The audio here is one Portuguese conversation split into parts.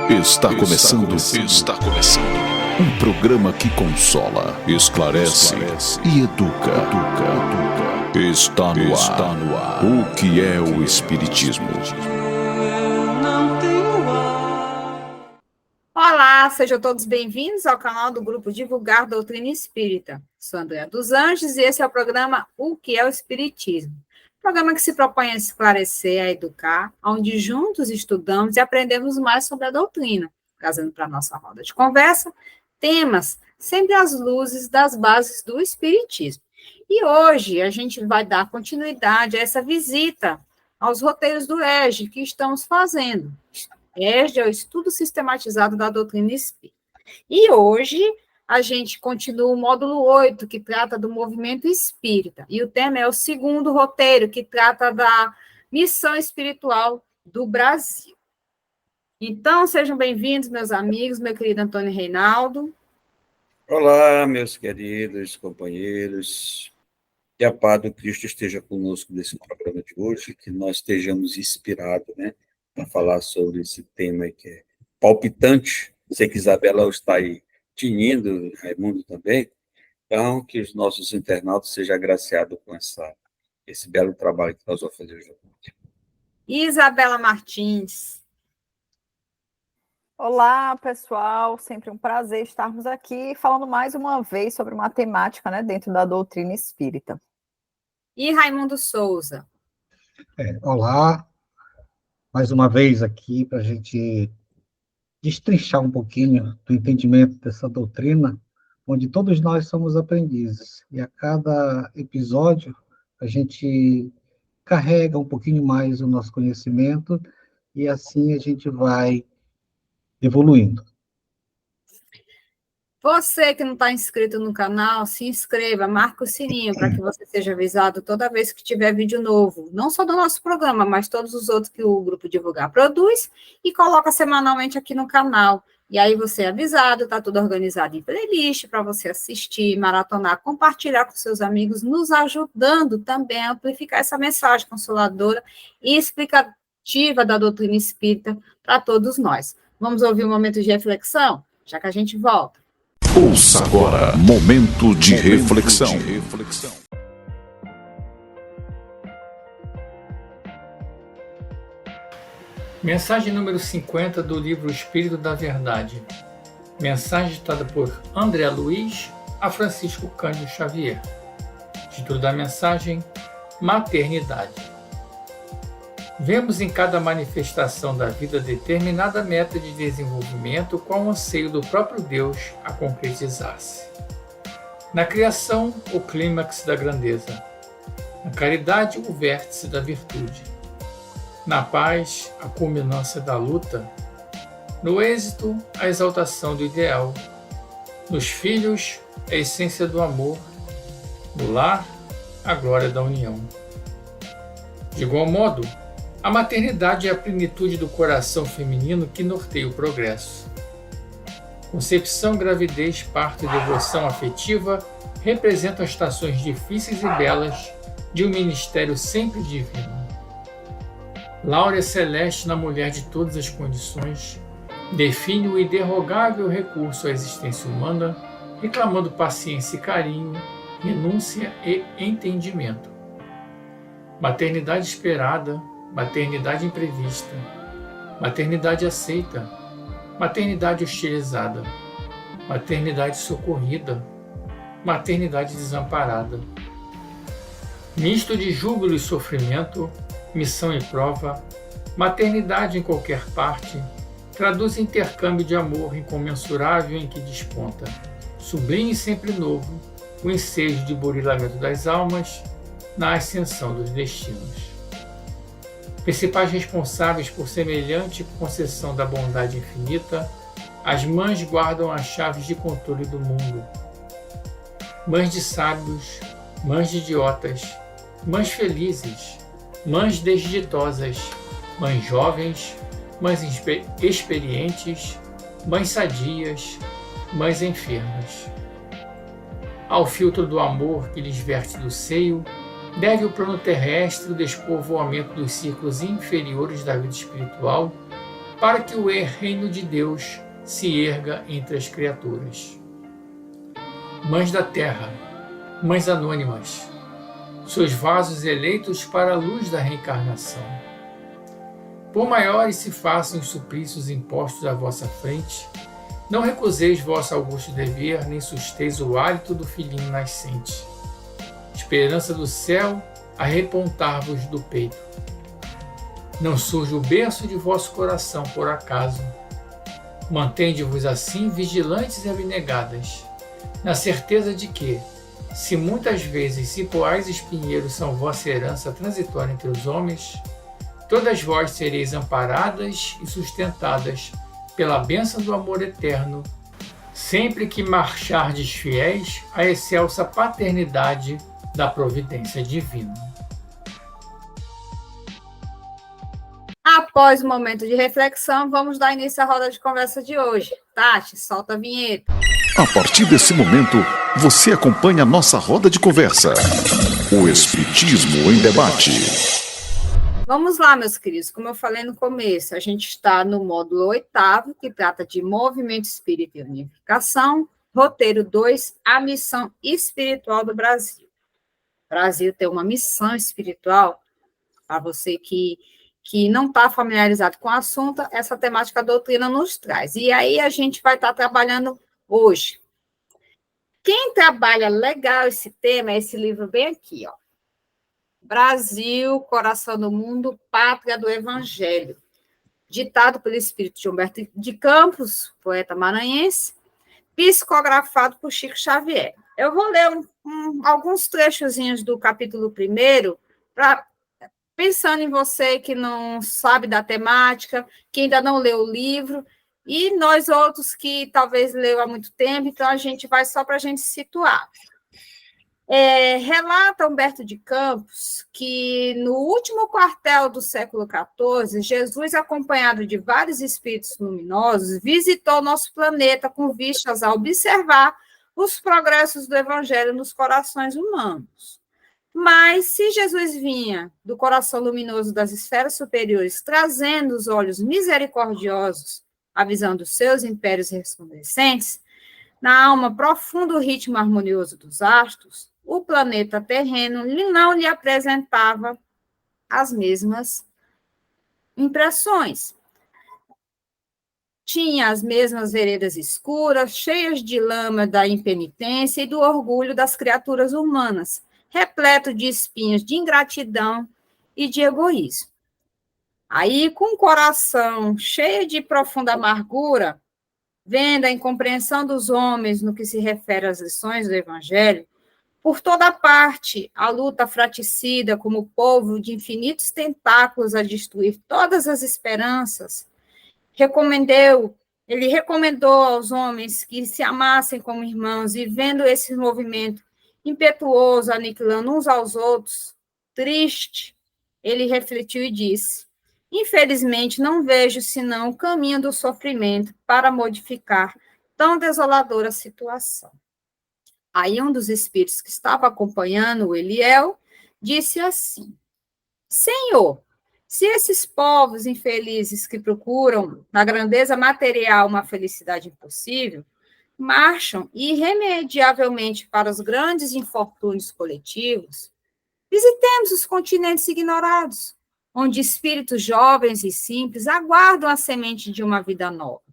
Está começando. Um programa que consola, esclarece e educa. Está no ar. O que é o Espiritismo? Olá, sejam todos bem-vindos ao canal do Grupo Divulgar Doutrina Espírita. Sou Andréa dos Anjos e esse é o programa O que é o Espiritismo? Programa que se propõe a esclarecer, a educar, onde juntos estudamos e aprendemos mais sobre a doutrina, trazendo para a nossa roda de conversa temas sempre às luzes das bases do Espiritismo. E hoje a gente vai dar continuidade a essa visita aos roteiros do EGE que estamos fazendo. EGE é o Estudo Sistematizado da Doutrina Espírita. E hoje a gente continua o módulo 8, que trata do movimento espírita. E o tema é o segundo roteiro, que trata da missão espiritual do Brasil. Então, sejam bem-vindos, meus amigos, meu querido Antônio Reinaldo. Olá, meus queridos companheiros. Que a paz do Cristo esteja conosco nesse programa de hoje, que nós estejamos inspirados, para falar sobre esse tema que é palpitante. Sei que Isabela está aí tinindo, Raimundo também. Então, que os nossos internautas sejam agraciados com esse belo trabalho que nós vamos fazer hoje. Isabela Martins. Olá, pessoal. Sempre um prazer estarmos aqui falando mais uma vez sobre uma temática, dentro da doutrina espírita. E Raimundo Souza. Olá, mais uma vez aqui para a gente destrinchar um pouquinho do entendimento dessa doutrina, onde todos nós somos aprendizes. E a cada episódio a gente carrega um pouquinho mais o nosso conhecimento e assim a gente vai evoluindo. Você que não está inscrito no canal, se inscreva, marca o sininho para que você seja avisado toda vez que tiver vídeo novo, não só do nosso programa, mas todos os outros que o Grupo Divulgar produz e coloca semanalmente aqui no canal. E aí você é avisado, está tudo organizado em playlist para você assistir, maratonar, compartilhar com seus amigos, nos ajudando também a amplificar essa mensagem consoladora e explicativa da doutrina espírita para todos nós. Vamos ouvir um momento de reflexão, já que a gente volta. Ouça agora, momento de reflexão. Mensagem número 50 do livro Espírito da Verdade. Mensagem ditada por André Luiz a Francisco Cândido Xavier. Título da mensagem: Maternidade. Vemos em cada manifestação da vida determinada meta de desenvolvimento com o anseio do próprio Deus a concretizar-se. Na criação, o clímax da grandeza. Na caridade, o vértice da virtude. Na paz, a culminância da luta. No êxito, a exaltação do ideal. Nos filhos, a essência do amor. No lar, a glória da união. De igual modo, a maternidade é a plenitude do coração feminino que norteia o progresso. Concepção, gravidez, parto e devoção afetiva representam as estações difíceis e belas de um ministério sempre divino. Láurea celeste na mulher de todas as condições define o inderrogável recurso à existência humana, reclamando paciência e carinho, renúncia e entendimento. Maternidade esperada, maternidade imprevista, maternidade aceita, maternidade hostilizada, maternidade socorrida, maternidade desamparada. Misto de júbilo e sofrimento, missão e prova, maternidade em qualquer parte, traduz intercâmbio de amor incomensurável em que desponta, sublime e sempre novo, o ensejo de burilamento das almas na ascensão dos destinos. Principais responsáveis por semelhante concessão da bondade infinita, as mães guardam as chaves de controle do mundo. Mães de sábios, mães de idiotas, mães felizes, mães desditosas, mães jovens, mães experientes, mães sadias, mães enfermas. Ao filtro do amor que lhes verte do seio, deve o plano terrestre o despovoamento dos círculos inferiores da vida espiritual para que o reino de Deus se erga entre as criaturas. Mães da terra, mães anônimas, sois vasos eleitos para a luz da reencarnação. Por maiores se façam os suplícios impostos à vossa frente, não recuseis vosso augusto dever, nem susteis o hálito do filhinho nascente. Esperança do céu, a repontar-vos do peito. Não surge o berço de vosso coração por acaso. Mantende-vos assim vigilantes e abnegadas, na certeza de que, se muitas vezes cipoais e espinheiros são vossa herança transitória entre os homens, todas vós sereis amparadas e sustentadas pela bênção do amor eterno, sempre que marchardes fiéis à excelsa paternidade da providência divina. Após o momento de reflexão, vamos dar início à roda de conversa de hoje. Tati, solta a vinheta. A partir desse momento, você acompanha a nossa roda de conversa. O Espiritismo em Debate. Vamos lá, meus queridos. Como eu falei no começo, a gente está no módulo 8º, que trata de movimento espírita e unificação, roteiro 2, a missão espiritual do Brasil. O Brasil tem uma missão espiritual, para você que não está familiarizado com o assunto, essa temática da doutrina nos traz. E aí a gente vai estar trabalhando hoje. Quem trabalha legal esse tema é esse livro bem aqui, ó. Brasil, Coração do Mundo, Pátria do Evangelho, ditado pelo espírito de Humberto de Campos, poeta maranhense, psicografado por Chico Xavier. Eu vou ler alguns trechozinhos do capítulo 1, pensando em você que não sabe da temática, que ainda não leu o livro, e nós outros que talvez leu há muito tempo, então a gente vai só para a gente se situar. Relata Humberto de Campos que no último quartel do século XIV, Jesus, acompanhado de vários espíritos luminosos, visitou nosso planeta com vistas a observar os progressos do Evangelho nos corações humanos. Mas, se Jesus vinha do coração luminoso das esferas superiores, trazendo os olhos misericordiosos, avisando os seus impérios resplandecentes, na alma profundo ritmo harmonioso dos astros, o planeta terreno não lhe apresentava as mesmas impressões. Tinha as mesmas veredas escuras, cheias de lama da impenitência e do orgulho das criaturas humanas, repleto de espinhos de ingratidão e de egoísmo. Aí, com o coração cheio de profunda amargura, vendo a incompreensão dos homens no que se refere às lições do Evangelho, por toda parte, a luta fratricida como povo de infinitos tentáculos a destruir todas as esperanças, ele recomendou aos homens que se amassem como irmãos, e vendo esse movimento impetuoso, aniquilando uns aos outros, triste, ele refletiu e disse: infelizmente, não vejo senão o caminho do sofrimento para modificar tão desoladora situação. Aí um dos espíritos que estava acompanhando o Eliel disse assim: Senhor, se esses povos infelizes que procuram na grandeza material uma felicidade impossível, marcham irremediavelmente para os grandes infortúnios coletivos, visitemos os continentes ignorados, onde espíritos jovens e simples aguardam a semente de uma vida nova.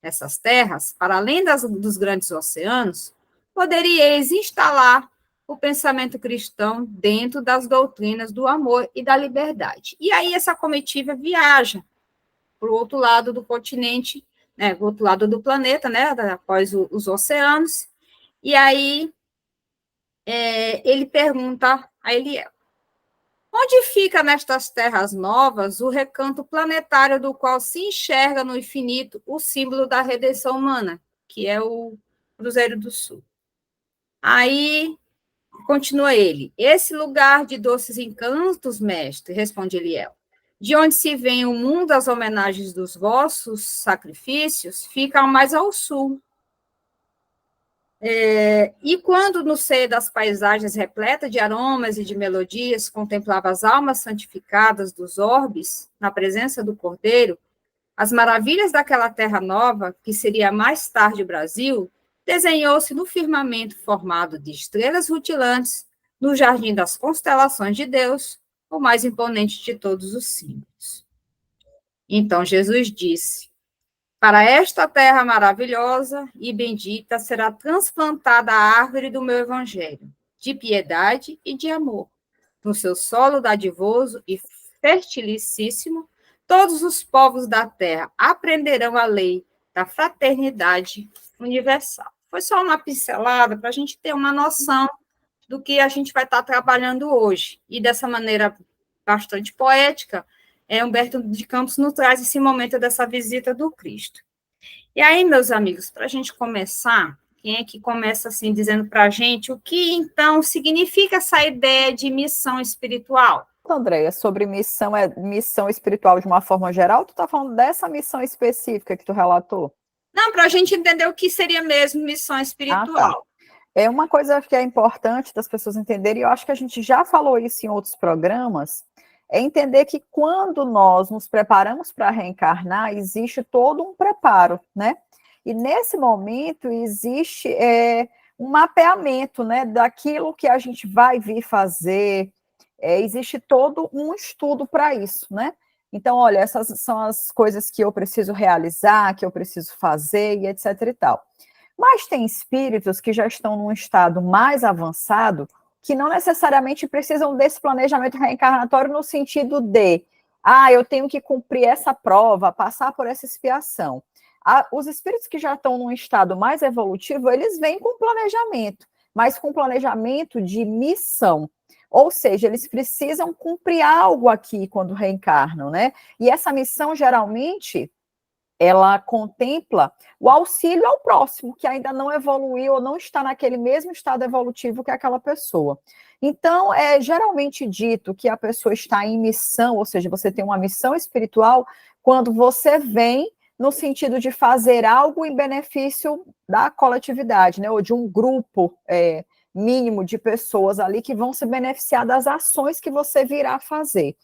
Essas terras, para além dos grandes oceanos, poderíeis instalar o pensamento cristão dentro das doutrinas do amor e da liberdade. E aí essa comitiva viaja para o outro lado do continente, né, do outro lado do planeta, né, após os oceanos, e aí ele pergunta a Eliel: onde fica nestas terras novas o recanto planetário do qual se enxerga no infinito o símbolo da redenção humana, que é o Cruzeiro do Sul? Aí, continua ele: esse lugar de doces encantos, mestre, responde Eliel, de onde se vem o mundo das homenagens dos vossos sacrifícios, fica mais ao sul. E quando no seio das paisagens repletas de aromas e de melodias, contemplava as almas santificadas dos orbes, na presença do Cordeiro, As maravilhas daquela terra nova, que seria mais tarde o Brasil, desenhou-se no firmamento formado de estrelas rutilantes, no jardim das constelações de Deus, o mais imponente de todos os símbolos. Então Jesus disse: para esta terra maravilhosa e bendita será transplantada a árvore do meu evangelho, de piedade e de amor. No seu solo dadivoso e fertilicíssimo, todos os povos da terra aprenderão a lei da fraternidade universal. Foi só uma pincelada para a gente ter uma noção do que a gente vai estar trabalhando hoje. E dessa maneira bastante poética, Humberto de Campos nos traz esse momento dessa visita do Cristo. E aí, meus amigos, para a gente começar, quem é que começa assim dizendo para a gente o que então significa essa ideia de missão espiritual? Andréia, sobre missão espiritual de uma forma geral, tu está falando dessa missão específica que tu relatou? Não, para a gente entender o que seria mesmo missão espiritual. Ah, tá. É uma coisa que é importante das pessoas entenderem, e eu acho que a gente já falou isso em outros programas, é entender que quando nós nos preparamos para reencarnar, existe todo um preparo, né? E nesse momento existe um mapeamento, né, daquilo que a gente vai vir fazer, existe todo um estudo para isso, né? Então, olha, essas são as coisas que eu preciso realizar, que eu preciso fazer, e etc e tal. Mas tem espíritos que já estão num estado mais avançado, que não necessariamente precisam desse planejamento reencarnatório no sentido de, eu tenho que cumprir essa prova, passar por essa expiação. Os espíritos que já estão num estado mais evolutivo, eles vêm com planejamento, mas com planejamento de missão. Ou seja, eles precisam cumprir algo aqui quando reencarnam, né? E essa missão, geralmente, ela contempla o auxílio ao próximo, que ainda não evoluiu ou não está naquele mesmo estado evolutivo que aquela pessoa. Então, é geralmente dito que a pessoa está em missão, ou seja, você tem uma missão espiritual, quando você vem no sentido de fazer algo em benefício da coletividade, né, ou de um grupo mínimo de pessoas ali que vão se beneficiar das ações que você virá fazer.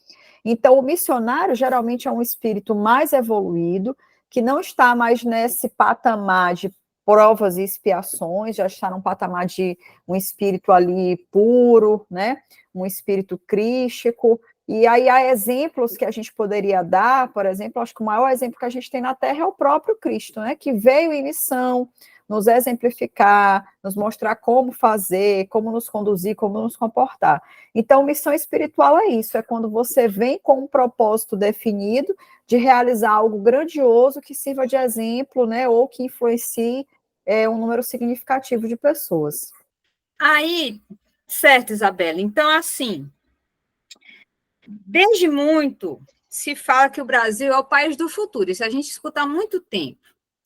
Então, o missionário geralmente é um espírito mais evoluído, que não está mais nesse patamar de provas e expiações, já está num patamar de um espírito ali puro, né? Um espírito crístico. E aí há exemplos que a gente poderia dar, por exemplo, acho que o maior exemplo que a gente tem na Terra é o próprio Cristo, né? Que veio em missão, nos exemplificar, nos mostrar como fazer, como nos conduzir, como nos comportar. Então, missão espiritual é isso, é quando você vem com um propósito definido de realizar algo grandioso que sirva de exemplo, né, ou que influencie um número significativo de pessoas. Aí, certo, Isabela. Então, assim, desde muito se fala que o Brasil é o país do futuro, isso a gente escuta há muito tempo.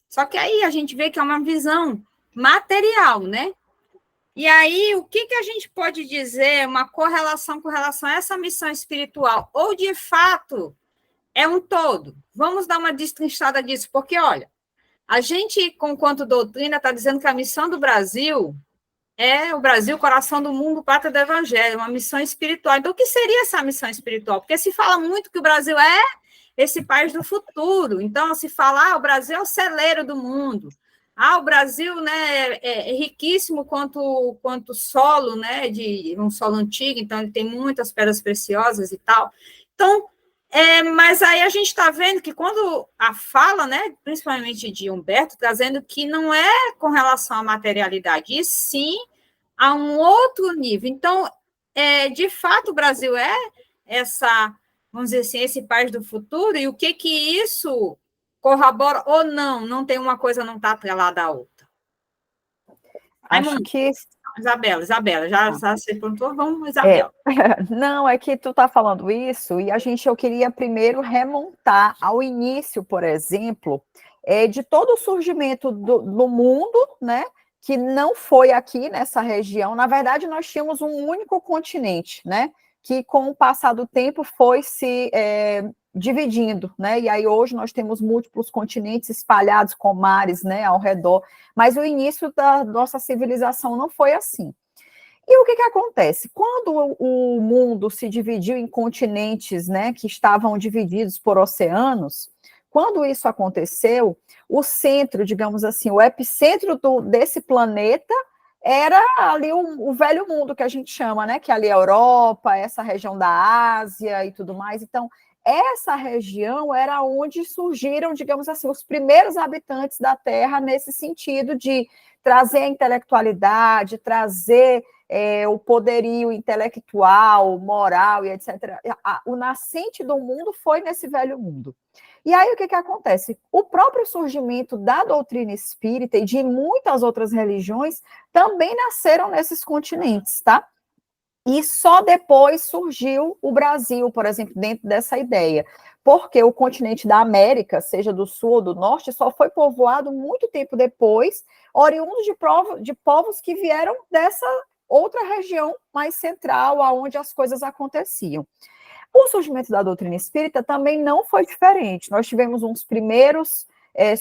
Só que aí a gente vê que é uma visão material, né? E aí, o que a gente pode dizer, uma correlação com relação a essa missão espiritual? Ou, de fato, é um todo? Vamos dar uma destrinchada disso, porque, olha, a gente, enquanto doutrina, está dizendo que a missão do Brasil é o Brasil, coração do mundo, pátria do evangelho, uma missão espiritual. Então, o que seria essa missão espiritual? Porque se fala muito que o Brasil é esse país do futuro. Então, se fala, o Brasil é o celeiro do mundo. O Brasil, né, é riquíssimo quanto solo, né, de um solo antigo, então ele tem muitas pedras preciosas e tal. Então, mas aí a gente está vendo que quando a fala, né, principalmente de Humberto, trazendo que não é com relação à materialidade, e sim a um outro nível. Então, de fato, o Brasil é essa, vamos dizer assim, esse país do futuro, e o que isso corrobora ou não tem uma coisa, não está atrelada à outra. Acho que... Isabela, já você perguntou, vamos, Isabela. Não, é que tu está falando isso, e eu queria primeiro remontar ao início, por exemplo, de todo o surgimento do mundo, né, que não foi aqui nessa região. Na verdade, nós tínhamos um único continente, né, que com o passar do tempo foi se dividindo, né? E aí hoje nós temos múltiplos continentes espalhados com mares, né, ao redor. Mas o início da nossa civilização não foi assim. E o que acontece? Quando o mundo se dividiu em continentes, né, que estavam divididos por oceanos, quando isso aconteceu, o centro, digamos assim, o epicentro desse planeta era ali o velho mundo que a gente chama, né? Que ali é a Europa, essa região da Ásia e tudo mais. Então, essa região era onde surgiram, digamos assim, os primeiros habitantes da Terra nesse sentido de trazer a intelectualidade, trazer o poderio intelectual, moral e etc. O nascente do mundo foi nesse velho mundo. E aí o que acontece? O próprio surgimento da doutrina espírita e de muitas outras religiões também nasceram nesses continentes, tá? E só depois surgiu o Brasil, por exemplo, dentro dessa ideia. Porque o continente da América, seja do sul ou do norte, só foi povoado muito tempo depois, oriundo de povos que vieram dessa outra região mais central, aonde as coisas aconteciam. O surgimento da doutrina espírita também não foi diferente. Nós tivemos uns primeiros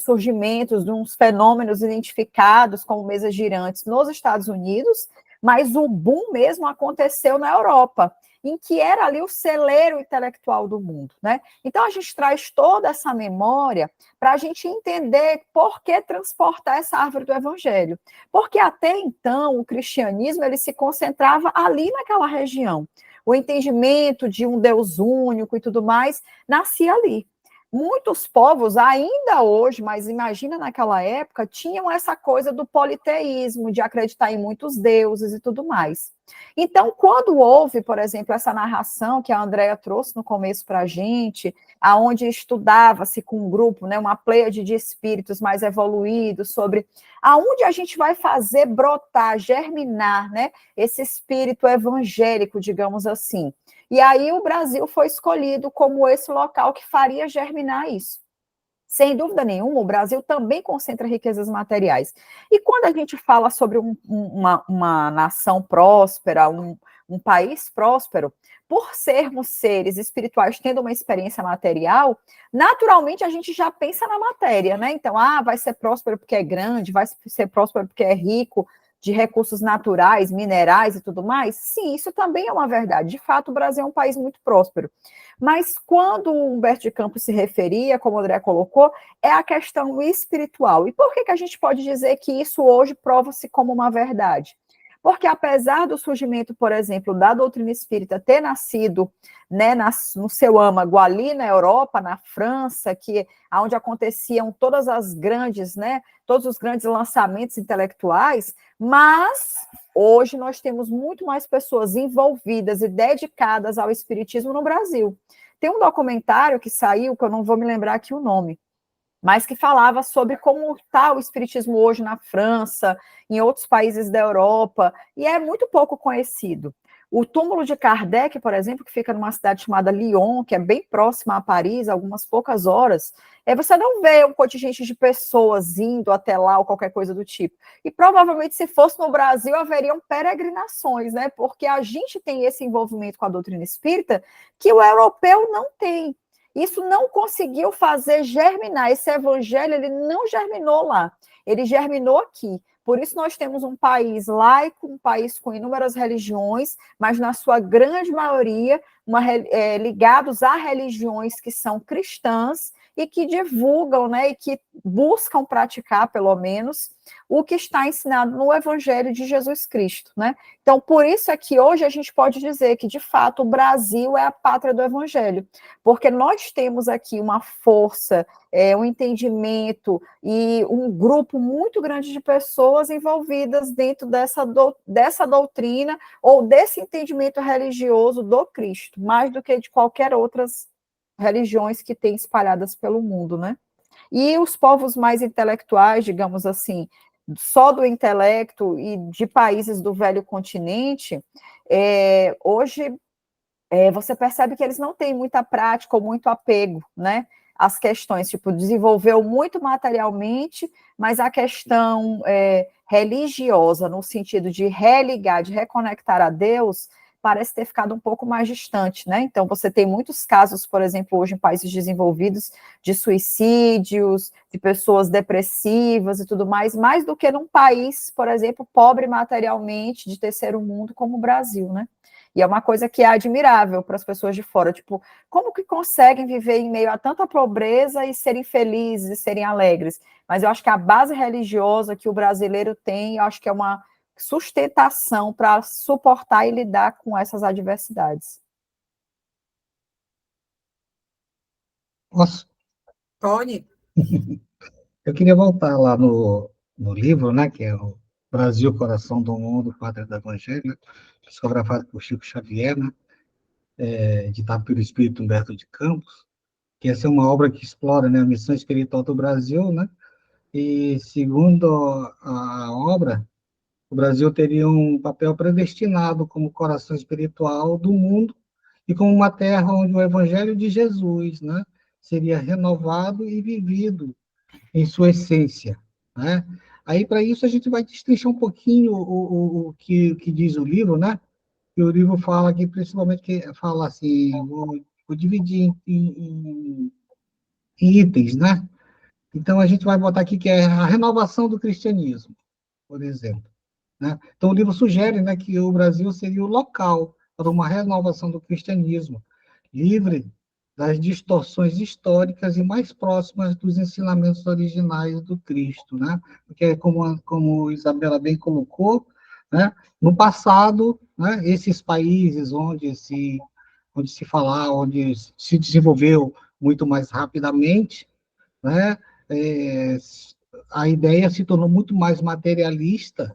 surgimentos de uns fenômenos identificados como mesas girantes nos Estados Unidos, mas o boom mesmo aconteceu na Europa, em que era ali o celeiro intelectual do mundo, né? Então a gente traz toda essa memória para a gente entender por que transportar essa árvore do evangelho. Porque até então o cristianismo ele se concentrava ali naquela região. O entendimento de um Deus único e tudo mais nascia ali. Muitos povos, ainda hoje, mas imagina naquela época, tinham essa coisa do politeísmo, de acreditar em muitos deuses e tudo mais. Então, quando houve, por exemplo, essa narração que a Andrea trouxe no começo para a gente, aonde estudava-se com um grupo, né, uma pleiade de espíritos mais evoluídos, sobre aonde a gente vai fazer brotar, germinar, né, esse espírito evangélico, digamos assim. E aí o Brasil foi escolhido como esse local que faria germinar isso. Sem dúvida nenhuma, o Brasil também concentra riquezas materiais. E quando a gente fala sobre uma nação próspera, um país próspero, por sermos seres espirituais tendo uma experiência material, naturalmente a gente já pensa na matéria, né? Então, vai ser próspero porque é grande, vai ser próspero porque é rico de recursos naturais, minerais e tudo mais. Sim, isso também é uma verdade. De fato, o Brasil é um país muito próspero. Mas quando o Humberto de Campos se referia, como o André colocou, é a questão espiritual. E por que a gente pode dizer que isso hoje prova-se como uma verdade? Porque apesar do surgimento, por exemplo, da doutrina espírita ter nascido, né, no seu âmago ali na Europa, na França, onde aconteciam todas as grandes, né, todos os grandes lançamentos intelectuais, mas hoje nós temos muito mais pessoas envolvidas e dedicadas ao espiritismo no Brasil. Tem um documentário que saiu, que eu não vou me lembrar aqui o nome, mas que falava sobre como está o espiritismo hoje na França, em outros países da Europa, e é muito pouco conhecido. O túmulo de Kardec, por exemplo, que fica numa cidade chamada Lyon, que é bem próxima a Paris, algumas poucas horas, você não vê um contingente de pessoas indo até lá ou qualquer coisa do tipo. E provavelmente, se fosse no Brasil, haveriam peregrinações, né? Porque a gente tem esse envolvimento com a doutrina espírita que o europeu não tem. Isso não conseguiu fazer germinar. Esse evangelho, ele não germinou lá. Ele germinou aqui. Por isso nós temos um país laico, um país com inúmeras religiões, mas na sua grande maioria ligados a religiões que são cristãs e que divulgam, né, e que buscam praticar, pelo menos, o que está ensinado no Evangelho de Jesus Cristo, né? Então, por isso é que hoje a gente pode dizer que, de fato, o Brasil é a pátria do Evangelho, porque nós temos aqui uma força, um entendimento e um grupo muito grande de pessoas envolvidas dentro dessa doutrina ou desse entendimento religioso do Cristo, mais do que de qualquer outras religiões que tem espalhadas pelo mundo, né? E os povos mais intelectuais, digamos assim, só do intelecto e de países do velho continente, hoje você percebe que eles não têm muita prática ou muito apego, né? As questões, tipo, desenvolveu muito materialmente, mas a questão religiosa, no sentido de religar, de reconectar a Deus, parece ter ficado um pouco mais distante, né? Então, você tem muitos casos, por exemplo, hoje em países desenvolvidos, de suicídios, de pessoas depressivas e tudo mais do que num país, por exemplo, pobre materialmente, de terceiro mundo, como o Brasil, né? E é uma coisa que é admirável para as pessoas de fora, tipo, como que conseguem viver em meio a tanta pobreza e serem felizes e serem alegres? Mas eu acho que a base religiosa que o brasileiro tem, eu acho que é uma sustentação para suportar e lidar com essas adversidades. Posso? Pode. Eu queria voltar lá no livro, né, que é o Brasil, Coração do Mundo, Pátria do Evangelho, né, psicografado por Chico Xavier, né, editado pelo Espírito Humberto de Campos, que essa é uma obra que explora, né, a missão espiritual do Brasil, né, e segundo a obra, o Brasil teria um papel predestinado como coração espiritual do mundo e como uma terra onde o Evangelho de Jesus, né, seria renovado e vivido em sua essência, né? Aí, para isso, a gente vai destrinchar um pouquinho o que diz o livro, né? E o livro fala aqui, principalmente, que fala assim, vou dividir em itens, né? Então, a gente vai botar aqui que é a renovação do cristianismo, por exemplo, né? Então, o livro sugere, né, que o Brasil seria o local para uma renovação do cristianismo, livre das distorções históricas e mais próximas dos ensinamentos originais do Cristo, né? Porque, como Isabela bem colocou, né, no passado, né, esses países onde se desenvolveu muito mais rapidamente, né, é, a ideia se tornou muito mais materialista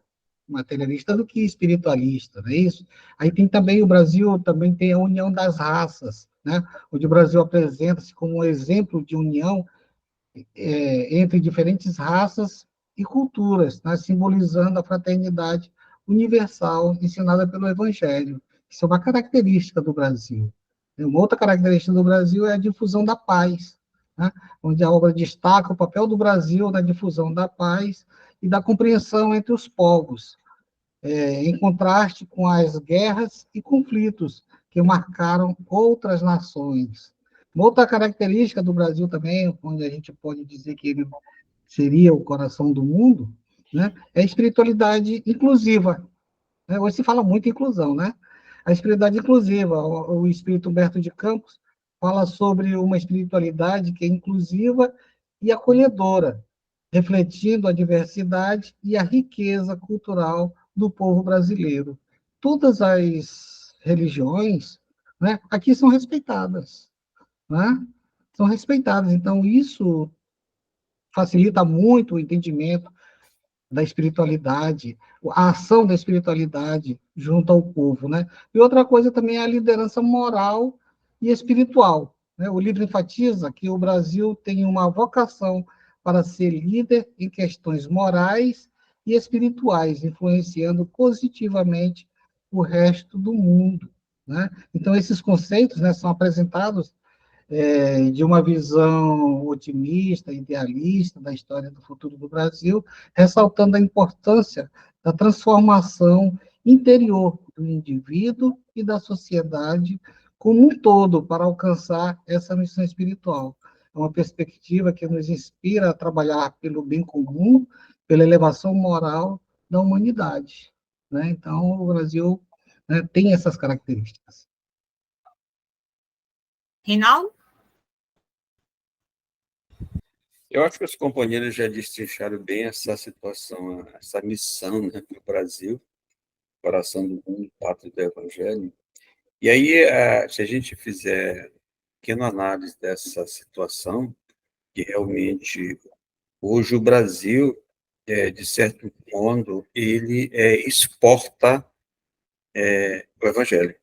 do que espiritualista, não é isso? Aí tem também, o Brasil também tem a união das raças, né? Onde o Brasil apresenta-se como um exemplo de união entre diferentes raças e culturas, né? Simbolizando a fraternidade universal ensinada pelo Evangelho. Isso é uma característica do Brasil. Uma outra característica do Brasil é a difusão da paz, né? Onde a obra destaca o papel do Brasil na difusão da paz e da compreensão entre os povos, em contraste com as guerras e conflitos que marcaram outras nações. Uma outra característica do Brasil também, onde a gente pode dizer que ele seria o coração do mundo, né, é a espiritualidade inclusiva. Né? Hoje se fala muito em inclusão, né? A espiritualidade inclusiva, o Espírito Humberto de Campos fala sobre uma espiritualidade que é inclusiva e acolhedora, refletindo a diversidade e a riqueza cultural do povo brasileiro. Todas as religiões, né, aqui são respeitadas, né? São respeitadas. Então, isso facilita muito o entendimento da espiritualidade, a ação da espiritualidade junto ao povo, né? E outra coisa também é a liderança moral e espiritual, né? O livro enfatiza que o Brasil tem uma vocação para ser líder em questões morais e espirituais, influenciando positivamente o resto do mundo, né? Então, esses conceitos, né, são apresentados de uma visão otimista, idealista da história do futuro do Brasil, ressaltando a importância da transformação interior do indivíduo e da sociedade como um todo para alcançar essa missão espiritual. É uma perspectiva que nos inspira a trabalhar pelo bem comum, pela elevação moral da humanidade, né? Então, o Brasil, né, tem essas características. Rinaldo? Eu acho que os companheiros já destrincharam bem essa situação, essa missão, né, para o Brasil, coração do mundo, pátria do Evangelho. E aí, se a gente fizer uma pequena análise dessa situação, que realmente hoje o Brasil, de certo modo, ele exporta o Evangelho.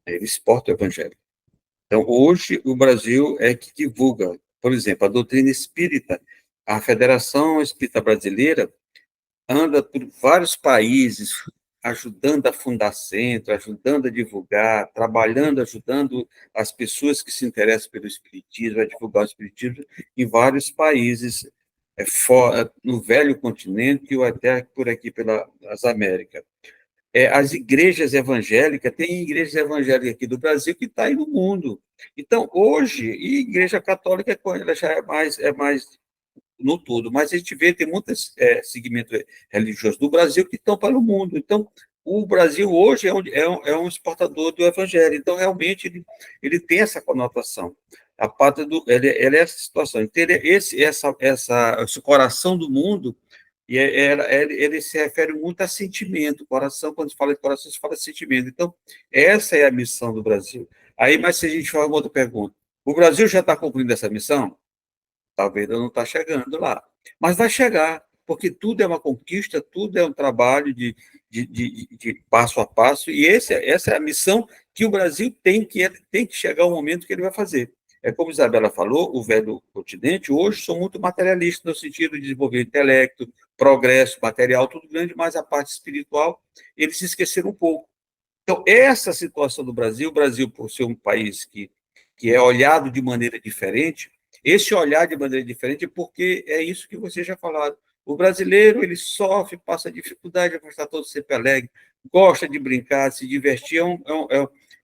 Ele exporta o Evangelho. Então, hoje, o Brasil é que divulga, por exemplo, a doutrina espírita. A Federação Espírita Brasileira anda por vários países, ajudando a fundar centro, ajudando a divulgar, trabalhando, ajudando as pessoas que se interessam pelo Espiritismo, a divulgar o Espiritismo em vários países, no velho continente ou até por aqui pelas Américas. As igrejas evangélicas, tem igrejas evangélicas aqui do Brasil que está aí no mundo. Então, hoje, e a igreja católica, ela já é mais no todo, mas a gente vê, tem muitos segmentos religiosos do Brasil que estão para o mundo. Então, o Brasil hoje é um exportador do evangelho, então realmente ele tem essa conotação. A pátria ele é essa situação. Então, esse coração do mundo, ele se refere muito a sentimento. Coração, quando se fala de coração, se fala de sentimento. Então, essa é a missão do Brasil. Aí, mas se a gente faz uma outra pergunta, o Brasil já está cumprindo essa missão? Talvez não está chegando lá. Mas vai chegar, porque tudo é uma conquista, tudo é um trabalho de passo a passo, e essa é a missão que o Brasil tem que chegar ao momento que ele vai fazer. É como a Isabela falou, o velho continente hoje são muito materialistas, no sentido de desenvolver intelecto, progresso, material, tudo grande, mas a parte espiritual, eles se esqueceram um pouco. Então, essa situação do Brasil, o Brasil, por ser um país que é olhado de maneira diferente, esse olhar de maneira diferente é porque é isso que vocês já falaram. O brasileiro, ele sofre, passa dificuldade, vai estar todo sempre alegre, gosta de brincar, se divertir,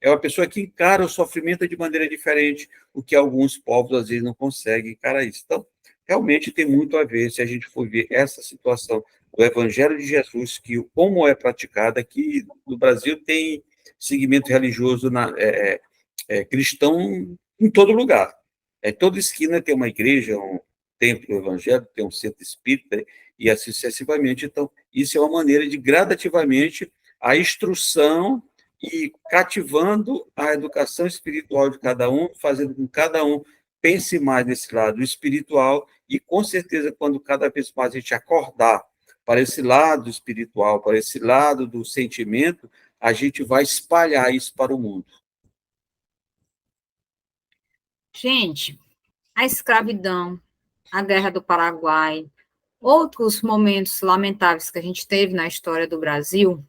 é uma pessoa que encara o sofrimento de maneira diferente, o que alguns povos, às vezes, não conseguem encarar isso. Então, realmente tem muito a ver, se a gente for ver essa situação do Evangelho de Jesus, que como é praticado aqui no Brasil, tem segmento religioso cristão em todo lugar. Toda esquina tem uma igreja, um templo evangélico, tem um centro espírita, e assim sucessivamente. Então, isso é uma maneira de, gradativamente, a instrução e cativando a educação espiritual de cada um, fazendo com que cada um pense mais nesse lado espiritual, e, com certeza, quando cada vez mais a gente acordar para esse lado espiritual, para esse lado do sentimento, a gente vai espalhar isso para o mundo. Gente, a escravidão, a Guerra do Paraguai, outros momentos lamentáveis que a gente teve na história do Brasil,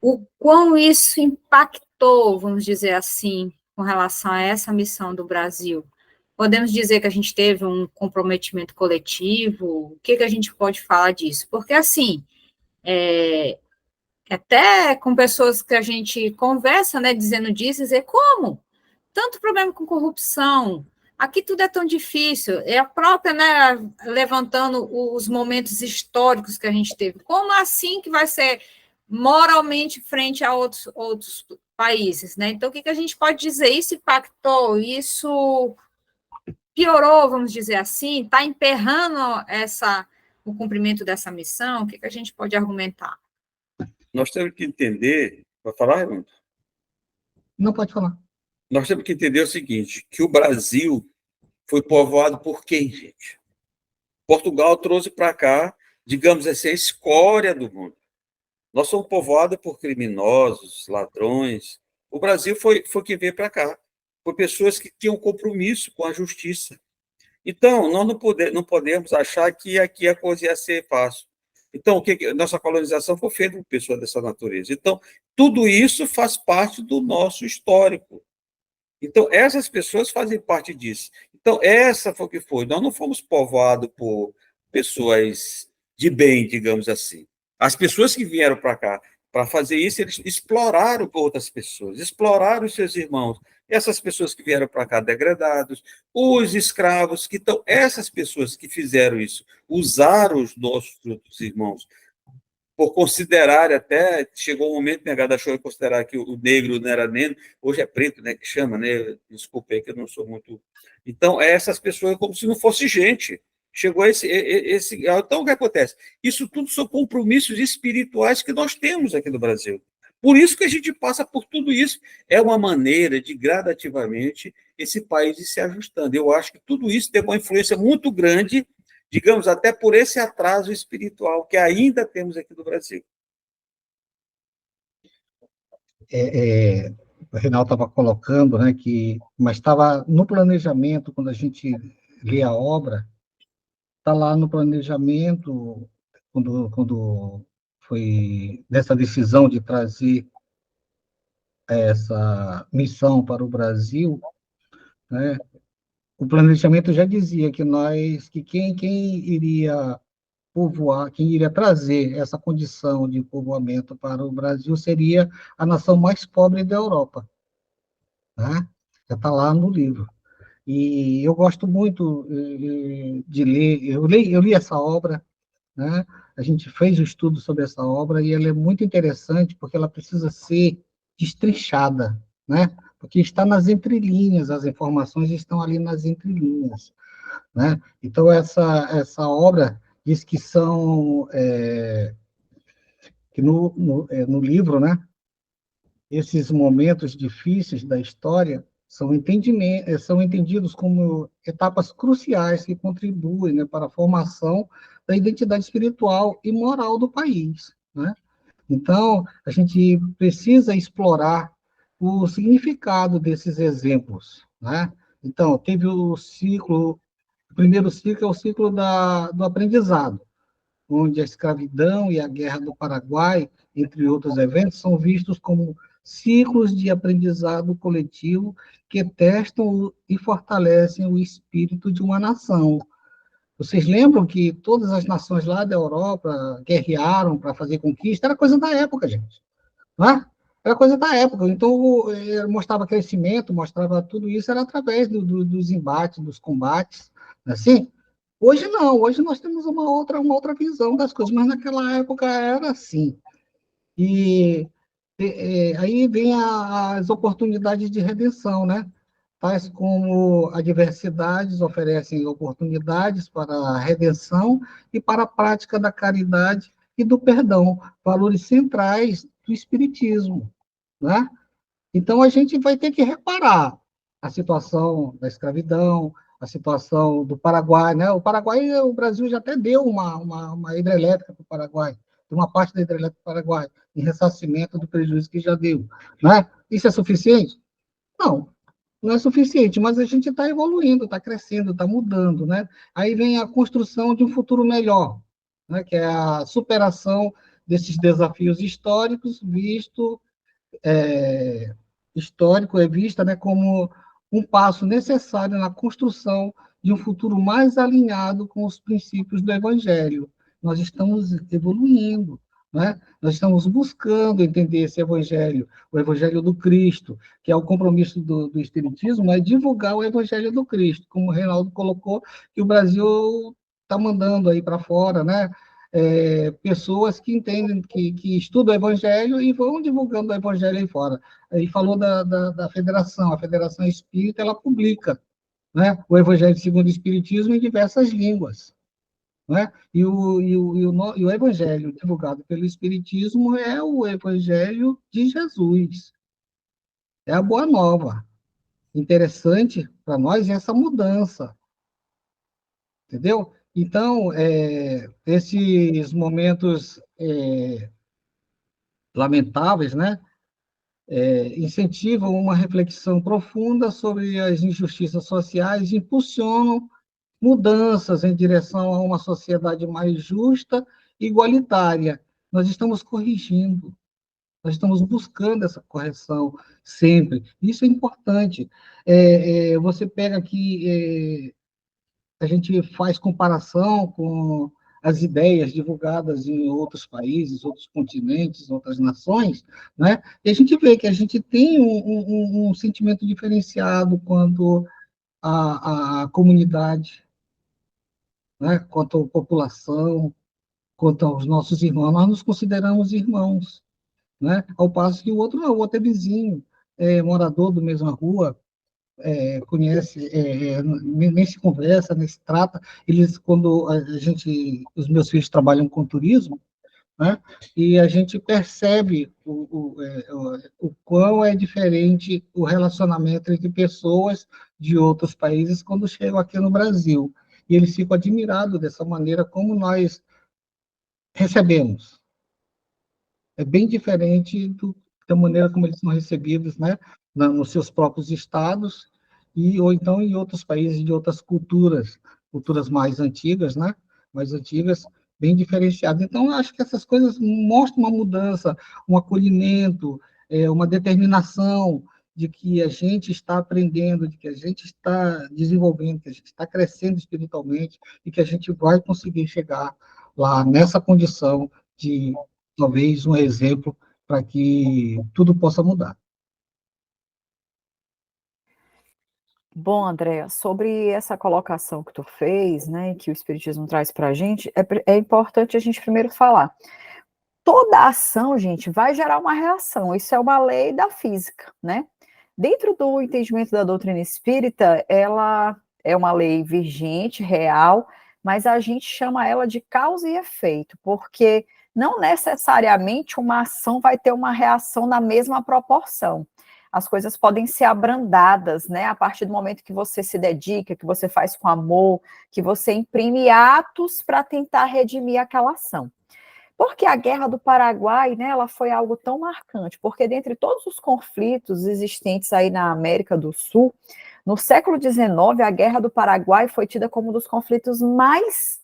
o quão isso impactou, vamos dizer assim, com relação a essa missão do Brasil. Podemos dizer que a gente teve um comprometimento coletivo? O que a gente pode falar disso? Porque, assim, até com pessoas que a gente conversa, né, dizendo disso, dizer como? Tanto problema com corrupção, aqui tudo é tão difícil, é a própria, né, levantando os momentos históricos que a gente teve. Como assim que vai ser moralmente frente a outros países, né? Então, o que a gente pode dizer? Isso impactou, isso piorou, vamos dizer assim, está emperrando o cumprimento dessa missão? O que a gente pode argumentar? Nós temos que entender... Vai falar, Raimundo? Não, pode falar. Nós temos que entender o seguinte, que o Brasil foi povoado por quem, gente? Portugal trouxe para cá, digamos assim, a escória do mundo. Nós somos povoados por criminosos, ladrões. O Brasil foi quem veio para cá, por pessoas que tinham compromisso com a justiça. Então, nós não podemos achar que aqui a coisa ia ser fácil. Então, nossa colonização foi feita por pessoas dessa natureza. Então, tudo isso faz parte do nosso histórico. Então, essas pessoas fazem parte disso. Então, essa foi o que foi. Nós não fomos povoados por pessoas de bem, digamos assim. As pessoas que vieram para cá para fazer isso, eles exploraram outras pessoas, exploraram os seus irmãos. Essas pessoas que vieram para cá degradados, os escravos, essas pessoas que fizeram isso, usaram os nossos outros irmãos, por considerar até, chegou um momento, né, Gadachou, considerar que o negro não era negro, hoje é preto, né, que chama, né, desculpe aí que eu não sou muito... Então, essas pessoas como se não fosse gente, chegou esse... Então, o que acontece? Isso tudo são compromissos espirituais que nós temos aqui no Brasil. Por isso que a gente passa por tudo isso. É uma maneira de, gradativamente, esse país ir se ajustando. Eu acho que tudo isso tem uma influência muito grande, digamos, até por esse atraso espiritual que ainda temos aqui no Brasil. O Reinaldo estava colocando, né, mas estava no planejamento, quando a gente lê a obra, está lá no planejamento, quando foi nessa decisão de trazer essa missão para o Brasil, né, o planejamento já dizia que quem iria povoar, quem iria trazer essa condição de povoamento para o Brasil seria a nação mais pobre da Europa, né? Já está lá no livro. E eu gosto muito de ler, eu li essa obra, né? A gente fez um estudo sobre essa obra e ela é muito interessante porque ela precisa ser destrinchada, né? Porque está nas entrelinhas, as informações estão ali nas entrelinhas, né? Então, essa obra diz que são, que no livro, né, esses momentos difíceis da história são entendidos como etapas cruciais que contribuem, né, para a formação da identidade espiritual e moral do país, né? Então, a gente precisa explorar o significado desses exemplos, né? Então, teve o primeiro ciclo é o ciclo do aprendizado, onde a escravidão e a Guerra do Paraguai, entre outros eventos, são vistos como ciclos de aprendizado coletivo que testam e fortalecem o espírito de uma nação. Vocês lembram que todas as nações lá da Europa guerrearam para fazer conquista? Era coisa da época, gente. Não é? Era coisa da época. Então, mostrava crescimento, mostrava tudo isso, era através dos embates, dos combates. Assim, hoje não, hoje nós temos uma outra visão das coisas, mas naquela época era assim. E aí vem as oportunidades de redenção, né? Tais como adversidades oferecem oportunidades para a redenção e para a prática da caridade e do perdão, valores centrais do Espiritismo, né? Então, a gente vai ter que reparar a situação da escravidão, a situação do Paraguai, né? O Paraguai, o Brasil já até deu uma hidrelétrica para o Paraguai, uma parte da hidrelétrica do Paraguai, em ressarcimento do prejuízo que já deu, né? Isso é suficiente? Não, não é suficiente, mas a gente está evoluindo, está crescendo, está mudando, né? Aí vem a construção de um futuro melhor, né? Que é a superação desses desafios históricos, histórico é vista, né, como um passo necessário na construção de um futuro mais alinhado com os princípios do Evangelho. Nós estamos evoluindo, né? Nós estamos buscando entender esse Evangelho, o Evangelho do Cristo, que é o compromisso do Espiritismo, é divulgar o Evangelho do Cristo, como o Reinaldo colocou, que o Brasil está mandando aí para fora, né? Pessoas que entendem, que estudam o Evangelho e vão divulgando o Evangelho aí fora. Aí falou da Federação, a Federação Espírita, ela publica, né, o Evangelho segundo o Espiritismo em diversas línguas, né? E o Evangelho divulgado pelo Espiritismo é o Evangelho de Jesus, é a Boa Nova. Interessante para nós essa mudança, entendeu? Então, esses momentos lamentáveis, né, incentivam uma reflexão profunda sobre as injustiças sociais e impulsionam mudanças em direção a uma sociedade mais justa e igualitária. Nós estamos corrigindo, nós estamos buscando essa correção sempre. Isso é importante. Você pega aqui, a gente faz comparação com as ideias divulgadas em outros países, outros continentes, outras nações, né? E a gente vê que a gente tem um sentimento diferenciado quanto à comunidade, né? Quanto à população, quanto aos nossos irmãos. Nós nos consideramos irmãos, né? Ao passo que o outro não, o outro é vizinho, é morador da mesma rua, conhece, nem se conversa, nem se trata. Eles, quando os meus filhos trabalham com turismo, né, e a gente percebe o quão é diferente o relacionamento entre pessoas de outros países quando chegam aqui no Brasil. E eles ficam admirados dessa maneira como nós recebemos. É bem diferente da maneira como eles são recebidos, né, nos seus próprios estados, ou então em outros países de outras culturas mais antigas, né, bem diferenciadas. Então, eu acho que essas coisas mostram uma mudança, um acolhimento, uma determinação de que a gente está aprendendo, de que a gente está desenvolvendo, que a gente está crescendo espiritualmente e que a gente vai conseguir chegar lá nessa condição de talvez um exemplo para que tudo possa mudar. Bom, Andréa, sobre essa colocação que tu fez, né, que o Espiritismo traz para a gente, é importante a gente primeiro falar. Toda ação, gente, vai gerar uma reação, isso é uma lei da física, né? Dentro do entendimento da doutrina espírita, ela é uma lei vigente, real, mas a gente chama ela de causa e efeito, porque não necessariamente uma ação vai ter uma reação na mesma proporção. As coisas podem ser abrandadas, né, a partir do momento que você se dedica, que você faz com amor, que você imprime atos para tentar redimir aquela ação. Porque a Guerra do Paraguai, né, ela foi algo tão marcante, porque dentre todos os conflitos existentes aí na América do Sul, no século XIX, a Guerra do Paraguai foi tida como um dos conflitos mais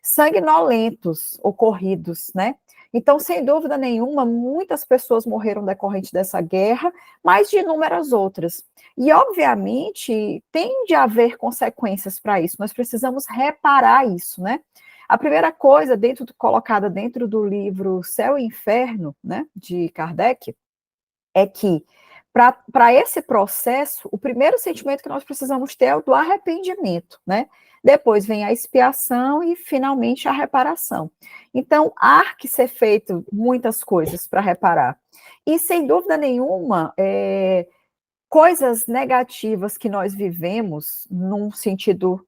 sanguinolentos ocorridos, né? Então, sem dúvida nenhuma, muitas pessoas morreram decorrente dessa guerra, mas de inúmeras outras. E, obviamente, tem de haver consequências para isso, nós precisamos reparar isso, né? A primeira coisa, colocada dentro do livro Céu e Inferno, né, de Kardec, é que, para esse processo, o primeiro sentimento que nós precisamos ter é o do arrependimento, né? Depois vem a expiação e, finalmente, a reparação. Então, há que ser feito muitas coisas para reparar. E, sem dúvida nenhuma, coisas negativas que nós vivemos, num sentido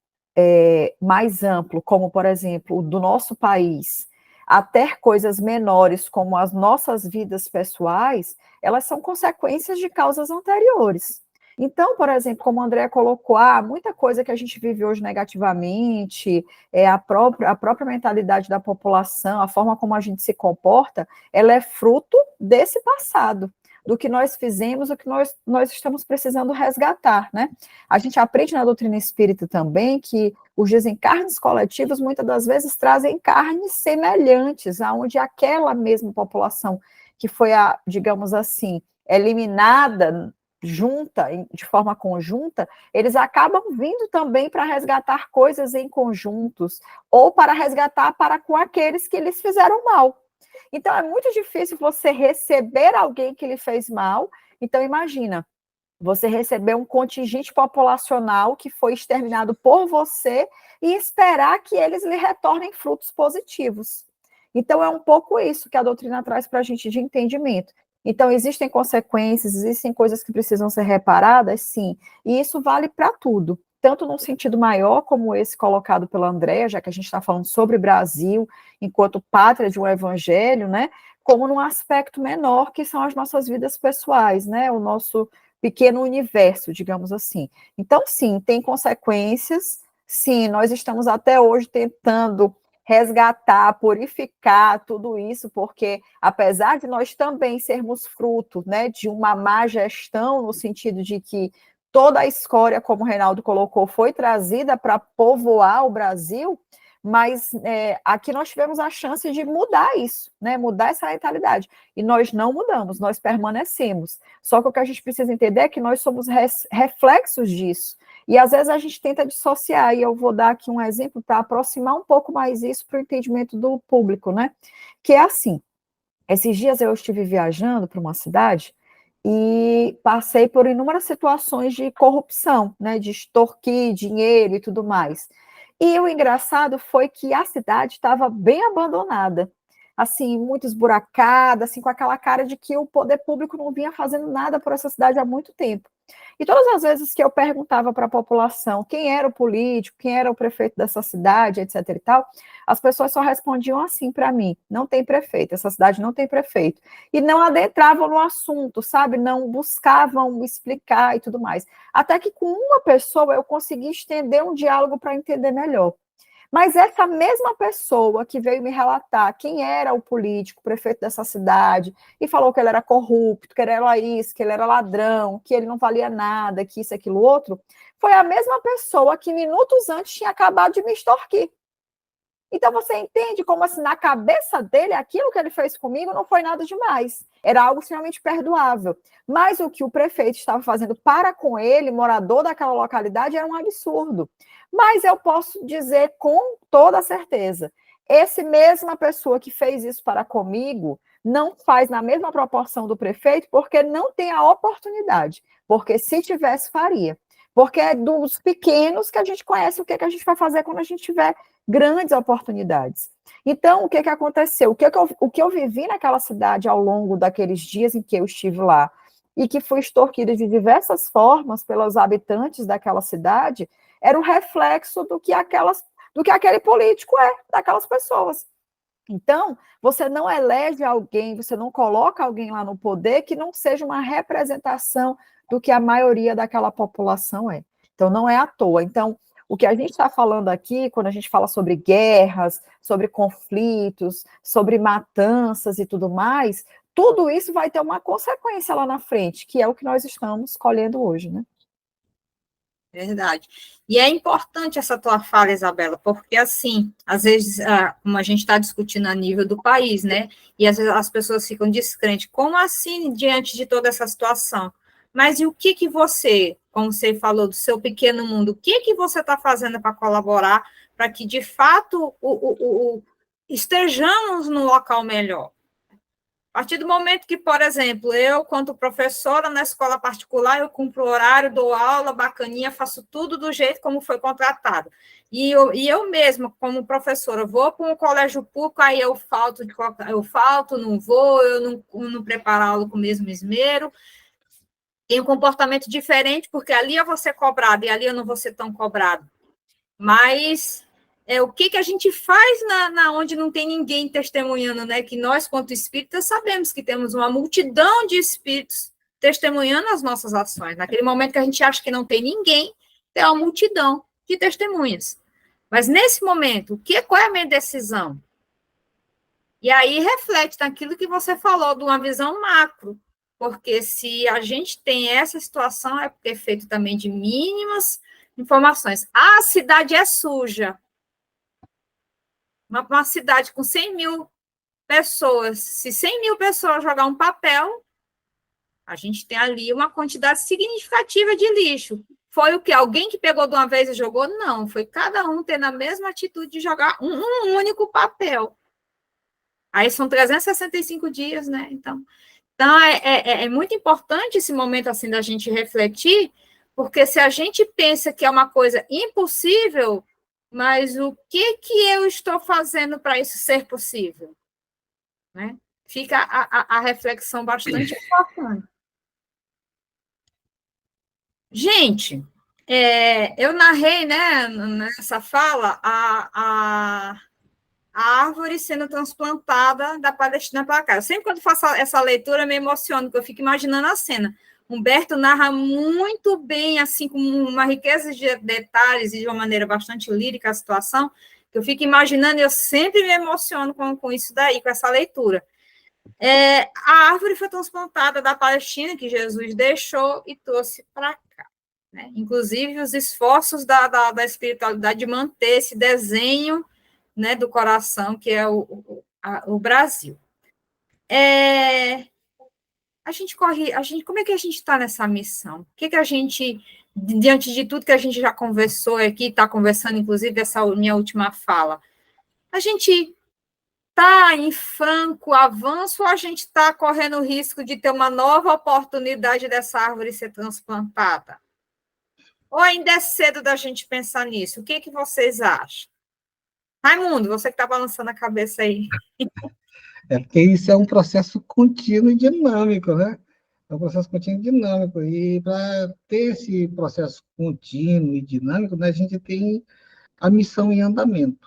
mais amplo, como, por exemplo, do nosso país, até coisas menores, como as nossas vidas pessoais, elas são consequências de causas anteriores. Então, por exemplo, como a Andrea colocou, muita coisa que a gente vive hoje negativamente, a própria mentalidade da população, a forma como a gente se comporta, ela é fruto desse passado, do que nós fizemos, o que nós estamos precisando resgatar, né? A gente aprende na doutrina espírita também que os desencarnes coletivos muitas das vezes trazem carnes semelhantes, aonde aquela mesma população que foi, digamos assim, eliminada de forma conjunta, eles acabam vindo também para resgatar coisas em conjuntos, ou para resgatar para com aqueles que lhes fizeram mal. Então, é muito difícil você receber alguém que lhe fez mal. Então, imagina, você receber um contingente populacional que foi exterminado por você e esperar que eles lhe retornem frutos positivos. Então, é um pouco isso que a doutrina traz para a gente de entendimento. Então, existem consequências, existem coisas que precisam ser reparadas, sim, e isso vale para tudo, tanto num sentido maior, como esse colocado pela Andrea, já que a gente está falando sobre Brasil, enquanto pátria de um evangelho, né, como num aspecto menor, que são as nossas vidas pessoais, né, o nosso pequeno universo, digamos assim. Então, sim, tem consequências, sim, nós estamos até hoje tentando resgatar, purificar tudo isso, porque apesar de nós também sermos fruto, né, de uma má gestão, no sentido de que toda a escória, como o Reinaldo colocou, foi trazida para povoar o Brasil, mas aqui nós tivemos a chance de mudar isso, né, mudar essa mentalidade, e nós não mudamos, nós permanecemos, só que o que a gente precisa entender é que nós somos reflexos disso, e às vezes a gente tenta dissociar, e eu vou dar aqui um exemplo para aproximar um pouco mais isso para o entendimento do público, né, que é assim, esses dias eu estive viajando para uma cidade, e passei por inúmeras situações de corrupção, né, de extorquir dinheiro e tudo mais. E o engraçado foi que a cidade estava bem abandonada, assim, muito esburacada, assim, com aquela cara de que o poder público não vinha fazendo nada por essa cidade há muito tempo. E todas as vezes que eu perguntava para a população quem era o político, quem era o prefeito dessa cidade, etc e tal, as pessoas só respondiam assim para mim: não tem prefeito, essa cidade não tem prefeito. E não adentravam no assunto, sabe? Não buscavam explicar e tudo mais. Até que com uma pessoa eu consegui estender um diálogo para entender melhor. Mas essa mesma pessoa que veio me relatar quem era o político, o prefeito dessa cidade, e falou que ele era corrupto, que ele era isso, que ele era ladrão, que ele não valia nada, que isso, aquilo, outro, foi a mesma pessoa que minutos antes tinha acabado de me extorquir. Então, você entende como, assim, na cabeça dele, aquilo que ele fez comigo não foi nada demais. Era algo extremamente perdoável. Mas o que o prefeito estava fazendo para com ele, morador daquela localidade, era um absurdo. Mas eu posso dizer com toda certeza, essa mesma pessoa que fez isso para comigo, não faz na mesma proporção do prefeito, porque não tem a oportunidade. Porque se tivesse, faria. Porque é dos pequenos que a gente conhece o que a gente vai fazer quando a gente tiver grandes oportunidades. Então, o que aconteceu? O que eu vivi naquela cidade ao longo daqueles dias em que eu estive lá, e que fui extorquida de diversas formas pelos habitantes daquela cidade, era o reflexo do que aquele político é, daquelas pessoas. Então, você não elege alguém, você não coloca alguém lá no poder que não seja uma representação do que a maioria daquela população é. Então, não é à toa. Então, o que a gente está falando aqui, quando a gente fala sobre guerras, sobre conflitos, sobre matanças e tudo mais, tudo isso vai ter uma consequência lá na frente, que é o que nós estamos colhendo hoje, né? Verdade. E é importante essa tua fala, Isabela, porque, assim, às vezes, como a gente está discutindo a nível do país, né, e às vezes as pessoas ficam descrentes, como assim, diante de toda essa situação? Mas e o que você, como você falou, do seu pequeno mundo, o que você está fazendo para colaborar para que, de fato, estejamos num local melhor? A partir do momento que, por exemplo, eu, quanto professora na escola particular, eu cumpro o horário, dou aula, bacaninha, faço tudo do jeito como foi contratado. E eu mesma, como professora, vou para um colégio público, aí eu falto, não vou, eu não preparo a aula com o mesmo esmero, tenho um comportamento diferente, porque ali eu vou ser cobrado e ali eu não vou ser tão cobrado. Mas o que a gente faz na onde não tem ninguém testemunhando, né? Que nós, quanto espíritas, sabemos que temos uma multidão de espíritos testemunhando as nossas ações. Naquele momento que a gente acha que não tem ninguém, tem uma multidão de testemunhas. Mas nesse momento, qual é a minha decisão? E aí reflete naquilo que você falou, de uma visão macro. Porque se a gente tem essa situação, é porque é feito também de mínimas informações. A cidade é suja. Uma cidade com 100 mil pessoas, se 100 mil pessoas jogar um papel, a gente tem ali uma quantidade significativa de lixo. Foi o que? Alguém que pegou de uma vez e jogou? Não, foi cada um tendo a mesma atitude de jogar um único papel. Aí são 365 dias, né? Então é muito importante esse momento assim da gente refletir, porque se a gente pensa que é uma coisa impossível, mas o que eu estou fazendo para isso ser possível? Né? Fica a reflexão bastante importante. Gente, eu narrei, né, nessa fala, a árvore sendo transplantada da Palestina para cá. Eu sempre, quando faço essa leitura, me emociono, porque eu fico imaginando a cena. Humberto narra muito bem, assim, com uma riqueza de detalhes e de uma maneira bastante lírica a situação, que eu fico imaginando e eu sempre me emociono com isso daí, com essa leitura. A árvore foi transplantada da Palestina, que Jesus deixou e trouxe para cá. Né? Inclusive, os esforços da espiritualidade de manter esse desenho, né, do coração, que é o Brasil. Como é que a gente está nessa missão? O que a gente, diante de tudo que a gente já conversou aqui, está conversando, inclusive, essa minha última fala, a gente está em franco avanço ou a gente está correndo o risco de ter uma nova oportunidade dessa árvore ser transplantada? Ou ainda é cedo da gente pensar nisso? O que vocês acham? Raimundo, você que está balançando a cabeça aí. Porque isso é um processo contínuo e dinâmico, né? É um processo contínuo e dinâmico. E para ter esse processo contínuo e dinâmico, né, a gente tem a missão em andamento,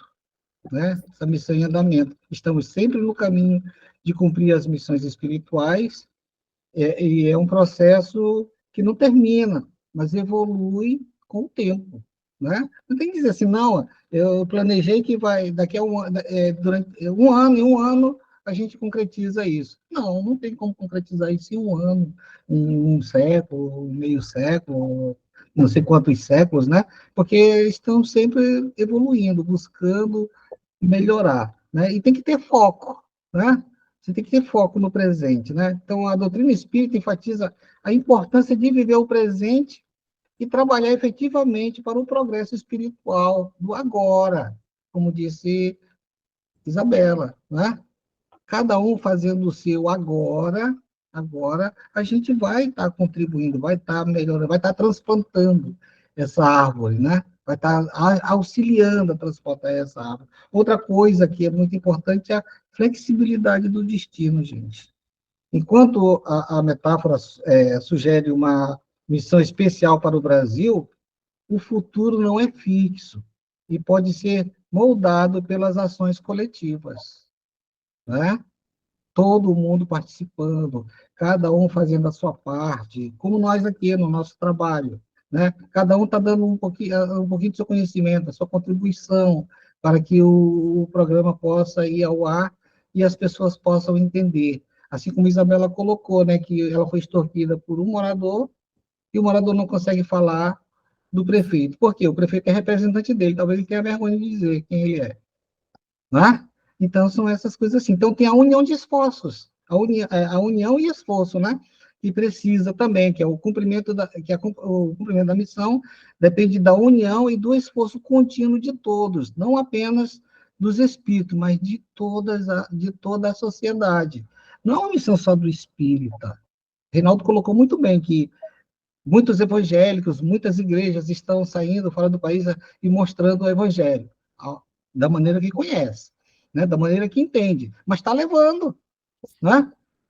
né? Essa missão em andamento. Estamos sempre no caminho de cumprir as missões espirituais, e é um processo que não termina, mas evolui com o tempo, né? Não tem que dizer assim, não, eu planejei que vai, daqui a durante em um ano, a gente concretiza isso. Não tem como concretizar isso em um ano, em um século, meio século, não sei quantos séculos, né? Porque estão sempre evoluindo, buscando melhorar, né? E tem que ter foco, né? Você tem que ter foco no presente, né? Então, a doutrina espírita enfatiza a importância de viver o presente e trabalhar efetivamente para o progresso espiritual do agora, como disse Isabela, né? Cada um fazendo o seu agora, a gente vai estar contribuindo, vai estar melhorando, vai estar transplantando. essa árvore, né? Vai estar auxiliando a transportar essa árvore. Outra coisa que é muito importante é a flexibilidade do destino, gente. Enquanto a metáfora sugere uma missão especial para o Brasil, o futuro não é fixo e pode ser moldado pelas ações coletivas, né? Todo mundo participando, cada um fazendo a sua parte, como nós aqui no nosso trabalho, né? Cada um está dando um pouquinho do seu conhecimento, a sua contribuição, para que o programa possa ir ao ar e as pessoas possam entender. Assim como a Isabela colocou, né, que ela foi extorquida por um morador e o morador não consegue falar do prefeito. Por quê? O prefeito é representante dele, talvez ele tenha vergonha de dizer quem ele é, né? Então, são essas coisas assim. Então, tem a união de esforços, a união e esforço, né? Que precisa também, que é o cumprimento o cumprimento da missão depende da união e do esforço contínuo de todos, não apenas dos espíritos, mas de toda a sociedade. Não é uma missão só do espírita. Reinaldo colocou muito bem que muitos evangélicos, muitas igrejas estão saindo fora do país e mostrando o evangelho da maneira que conhece, né? Da maneira que entende, mas está levando, né?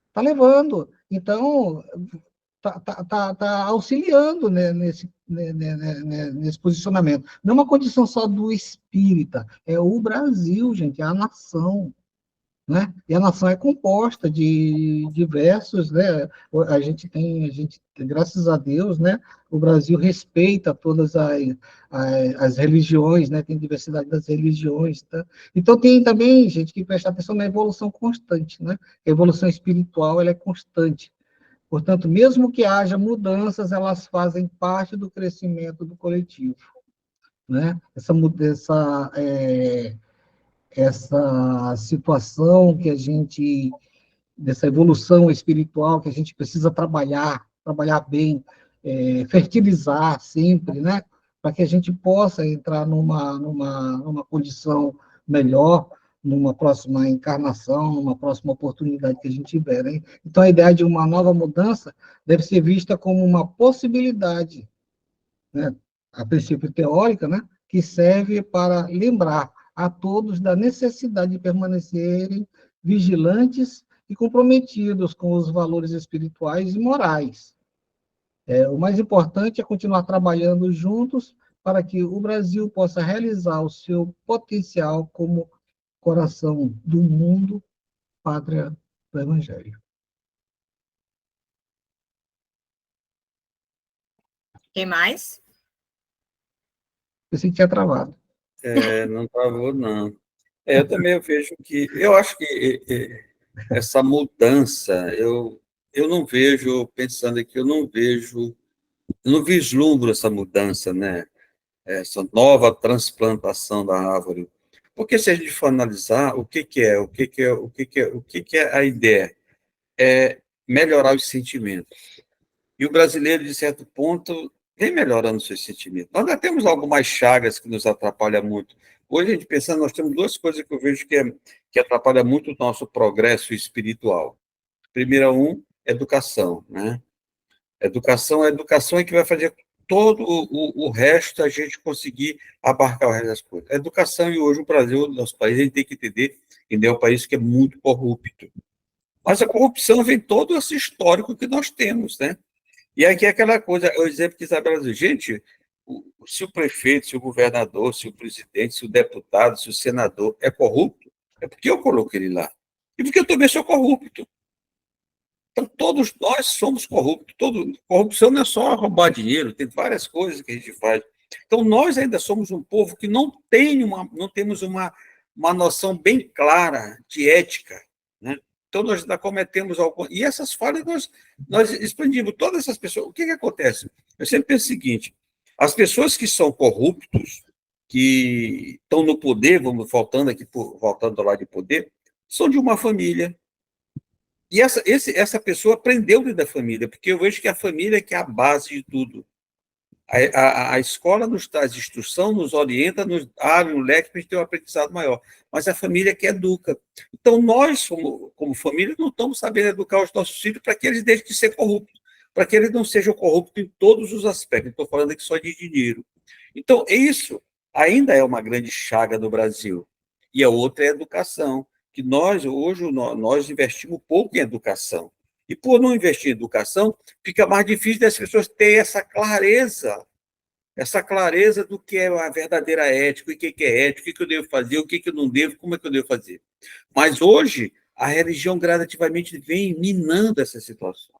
Está levando. Então, tá auxiliando, né, nesse posicionamento. Não é uma condição só do espírita, é o Brasil, gente, é a nação. Né? E a nação é composta de diversos, né? Graças a Deus, né? O Brasil respeita todas as religiões, né? Tem diversidade das religiões, tá? Então tem também, gente, que presta atenção na evolução constante, né? A evolução espiritual, ela é constante. Portanto, mesmo que haja mudanças, elas fazem parte do crescimento do coletivo, né? Essa situação dessa evolução espiritual que a gente precisa trabalhar bem, fertilizar sempre, né? Para que a gente possa entrar numa condição melhor, numa próxima encarnação, numa próxima oportunidade que a gente tiver, né? Então, a ideia de uma nova mudança deve ser vista como uma possibilidade, né, a princípio teórica, né, que serve para lembrar a todos da necessidade de permanecerem vigilantes e comprometidos com os valores espirituais e morais. O mais importante é continuar trabalhando juntos para que o Brasil possa realizar o seu potencial como coração do mundo, pátria do Evangelho. Quem mais? Eu senti tinha travado. Não travou, não. Eu também vejo que... Eu acho que essa mudança, eu não vejo, pensando aqui, eu não vislumbro essa mudança, né? Essa nova transplantação da árvore. Porque se a gente for analisar o que é a ideia? É melhorar os sentimentos. E o brasileiro, de certo ponto, vem melhorando os seus sentimentos. Nós ainda temos algumas chagas que nos atrapalham muito. Hoje, a gente pensando, nós temos duas coisas que eu vejo que atrapalham muito o nosso progresso espiritual. Primeira, educação, né? Educação é que vai fazer todo o resto a gente conseguir abarcar o resto das coisas. A educação, e hoje o Brasil, nosso país, a gente tem que entender que é um país que é muito corrupto. Mas a corrupção vem todo esse histórico que nós temos, né? E aqui é aquela coisa, o exemplo que Isabela diz, gente, se o prefeito, se o governador, se o presidente, se o deputado, se o senador é corrupto, é porque eu coloquei ele lá. E porque eu também sou corrupto. Então, todos nós somos corruptos. Corrupção não é só roubar dinheiro, tem várias coisas que a gente faz. Então, nós ainda somos um povo que não temos uma noção bem clara de ética, né? Então, nós ainda cometemos algumas... E essas falhas, nós expandimos todas essas pessoas. O que acontece? Eu sempre penso o seguinte, as pessoas que são corruptos, que estão no poder, voltando lá de poder, são de uma família. E essa pessoa aprendeu dentro da família, porque eu vejo que a família é que é a base de tudo. A escola nos traz instrução, nos orienta, nos abre um leque para a gente ter um aprendizado maior. Mas a família que educa. Então, nós, como família, não estamos sabendo educar os nossos filhos para que eles deixem de ser corruptos. para que eles não sejam corruptos em todos os aspectos. Estou falando aqui só de dinheiro. Então, isso ainda é uma grande chaga no Brasil. E a outra é a educação, que hoje, nós investimos pouco em educação. E por não investir em educação, fica mais difícil das pessoas terem essa clareza do que é a verdadeira ética, o que é ética, o que eu devo fazer, o que eu não devo, como é que eu devo fazer. Mas hoje, a religião gradativamente vem minando essa situação.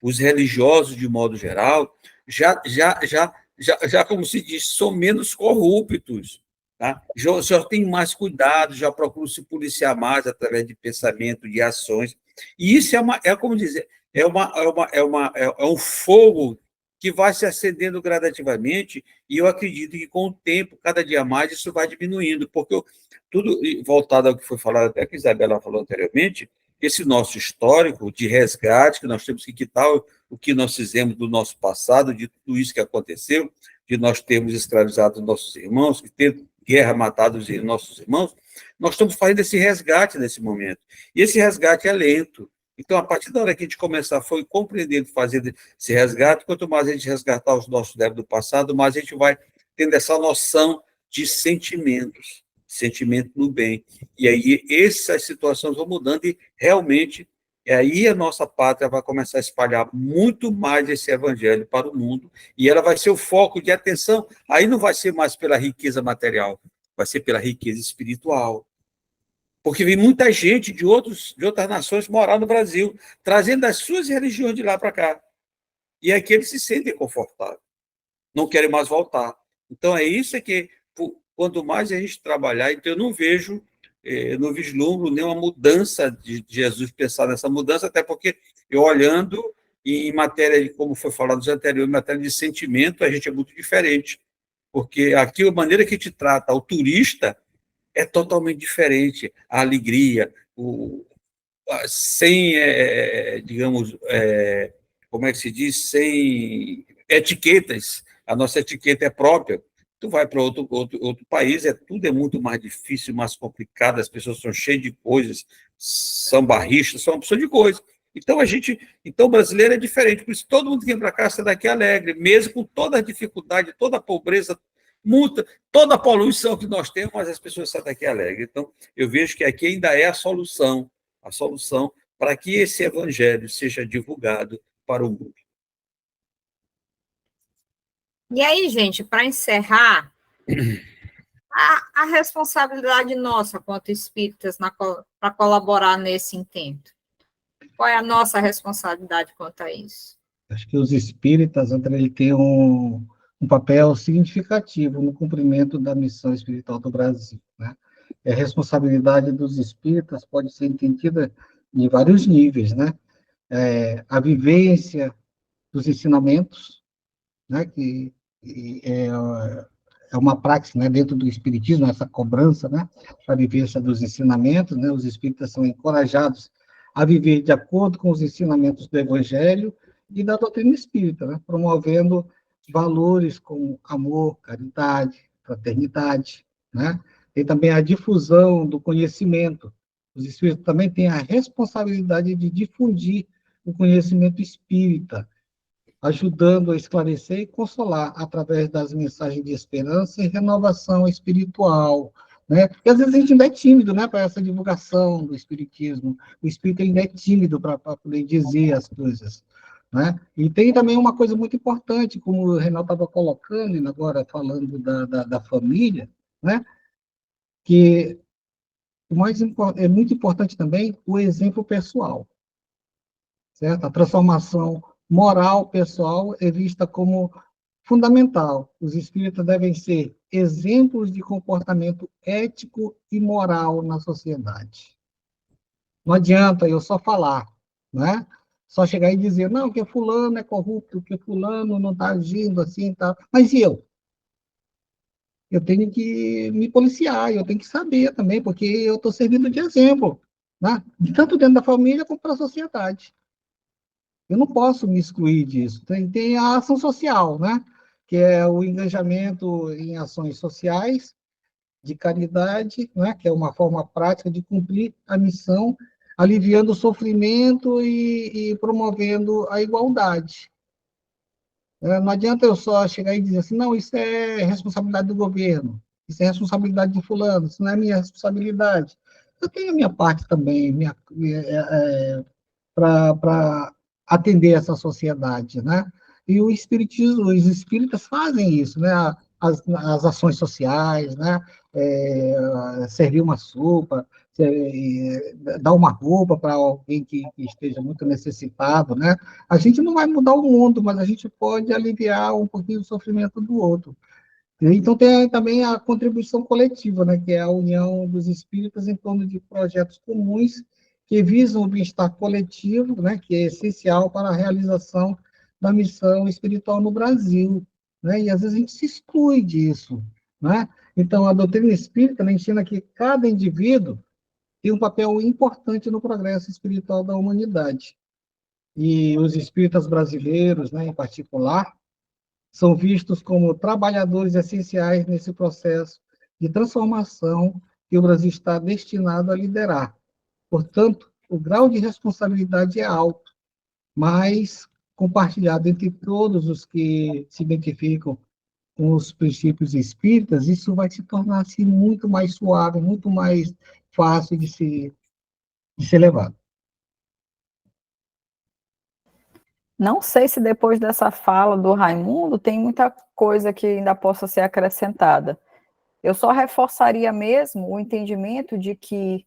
Os religiosos, de modo geral, já como se diz, são menos corruptos. Tá? Já tem mais cuidado, já procuram se policiar mais através de pensamento, de ações. E isso como dizer, é um fogo que vai se acendendo gradativamente, e eu acredito que, com o tempo, cada dia mais, isso vai diminuindo, porque tudo voltado ao que foi falado, até que a Isabela falou anteriormente, esse nosso histórico de resgate, que nós temos que quitar o que nós fizemos do nosso passado, de tudo isso que aconteceu, de nós termos escravizado nossos irmãos, de ter guerra matado os nossos irmãos, nós estamos fazendo esse resgate nesse momento. E esse resgate é lento. Então, a partir da hora que a gente começar foi compreendendo, fazer esse resgate, quanto mais a gente resgatar os nossos débitos do passado, mais a gente vai tendo essa noção de sentimentos, sentimento no bem. E aí essas situações vão mudando e realmente aí a nossa pátria vai começar a espalhar muito mais esse evangelho para o mundo, e ela vai ser o foco de atenção. Aí não vai ser mais pela riqueza material, vai ser pela riqueza espiritual. Porque vem muita gente de outras nações morar no Brasil, trazendo as suas religiões de lá para cá. E aqui eles se sentem confortáveis, não querem mais voltar. Então, é isso que, quanto mais a gente trabalhar, então eu não vislumbro nenhuma mudança de Jesus pensar nessa mudança, até porque eu olhando em matéria de, como foi falado anteriormente, em matéria de sentimento, a gente é muito diferente. Porque aqui a maneira que a gente trata o turista é totalmente diferente. A alegria, sem, digamos, como é que se diz? Sem etiquetas. A nossa etiqueta é própria. Tu vai para outro país, tudo é muito mais difícil, mais complicado, as pessoas são cheias de coisas, são barristas, são uma opção de coisas. Então, o brasileiro é diferente, por isso todo mundo que vem para cá sai daqui alegre, mesmo com toda a dificuldade, toda a pobreza, toda a poluição que nós temos, mas as pessoas saem daqui alegres. Então, eu vejo que aqui ainda é a solução para que esse evangelho seja divulgado para o mundo. E aí, gente, para encerrar, a responsabilidade nossa, quanto espíritas, para colaborar nesse intento. Qual é a nossa responsabilidade quanto a isso? Acho que os espíritas, André, ele tem um papel significativo no cumprimento da missão espiritual do Brasil, né? A responsabilidade dos espíritas pode ser entendida em vários níveis, né? A vivência dos ensinamentos, né? Que é uma prática, né, dentro do espiritismo, essa cobrança, né, para a vivência dos ensinamentos, né? Os espíritas são encorajados a viver de acordo com os ensinamentos do Evangelho e da doutrina espírita, né, promovendo valores como amor, caridade, fraternidade, né? Tem também a difusão do conhecimento. Os espíritas também têm a responsabilidade de difundir o conhecimento espírita, ajudando a esclarecer e consolar através das mensagens de esperança e renovação espiritual, né? E às vezes a gente ainda é tímido, né, para essa divulgação do espiritismo. O espírito ainda é tímido para poder dizer as coisas, né? E tem também uma coisa muito importante, como o Reinaldo estava colocando, agora falando da família, né? Que é muito importante também o exemplo pessoal, certo? A transformação moral pessoal é vista como fundamental. Os espíritas devem ser exemplos de comportamento ético e moral na sociedade. Não adianta eu só falar, né? Só chegar e dizer, não, que fulano é corrupto, que fulano não está agindo assim e tal. Mas e eu? Eu tenho que me policiar, eu tenho que saber também, porque eu estou servindo de exemplo, né? Tanto dentro da família como para a sociedade. Eu não posso me excluir disso. Tem a ação social, né? Que é o engajamento em ações sociais, de caridade, né? Que é uma forma prática de cumprir a missão, aliviando o sofrimento e promovendo a igualdade. Não adianta eu só chegar e dizer assim, não, isso é responsabilidade do governo, isso é responsabilidade de fulano, isso não é minha responsabilidade. Eu tenho a minha parte também, para atender essa sociedade, né? E o espiritismo, os espíritas fazem isso, né? As ações sociais, né? Servir uma sopa, dar uma roupa para alguém que esteja muito necessitado, né? A gente não vai mudar o mundo, mas a gente pode aliviar um pouquinho o sofrimento do outro. Então, tem também a contribuição coletiva, né, que é a união dos espíritas em torno de projetos comuns que visam o bem-estar coletivo, né, que é essencial para a realização da missão espiritual no Brasil. Né, e, às vezes, a gente se exclui disso. Né? Então, a doutrina espírita ela ensina que cada indivíduo tem um papel importante no progresso espiritual da humanidade. E os espíritas brasileiros, né, em particular, são vistos como trabalhadores essenciais nesse processo de transformação que o Brasil está destinado a liderar. Portanto, o grau de responsabilidade é alto, mas compartilhado entre todos os que se identificam com os princípios espíritas, isso vai se tornar assim, muito mais suave, muito mais fácil de ser levado. Não sei se depois dessa fala do Raimundo tem muita coisa que ainda possa ser acrescentada. Eu só reforçaria mesmo o entendimento de que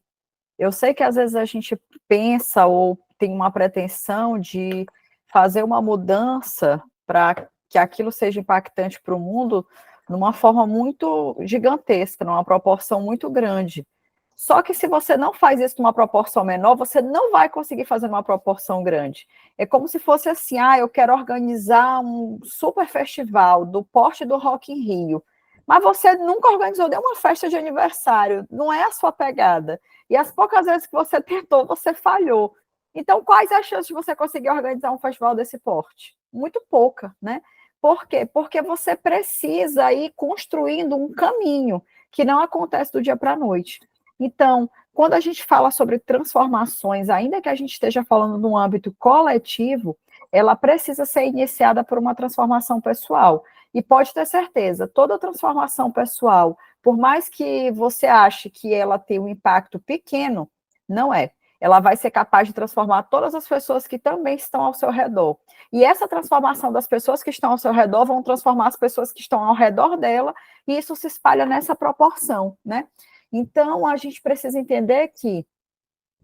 eu sei que às vezes a gente pensa ou tem uma pretensão de fazer uma mudança para que aquilo seja impactante para o mundo numa forma muito gigantesca, numa proporção muito grande. Só que se você não faz isso numa proporção menor, você não vai conseguir fazer numa proporção grande. É como se fosse assim, eu quero organizar um super festival do porte do Rock in Rio, mas você nunca organizou nenhuma festa de aniversário, não é a sua pegada. E as poucas vezes que você tentou, você falhou. Então, quais as chances de você conseguir organizar um festival desse porte? Muito pouca, né? Por quê? Porque você precisa ir construindo um caminho que não acontece do dia para a noite. Então, quando a gente fala sobre transformações, ainda que a gente esteja falando num âmbito coletivo, ela precisa ser iniciada por uma transformação pessoal. E pode ter certeza, toda transformação pessoal, por mais que você ache que ela tem um impacto pequeno, não é. Ela vai ser capaz de transformar todas as pessoas que também estão ao seu redor. E essa transformação das pessoas que estão ao seu redor vão transformar as pessoas que estão ao redor dela, e isso se espalha nessa proporção, né? Então, a gente precisa entender que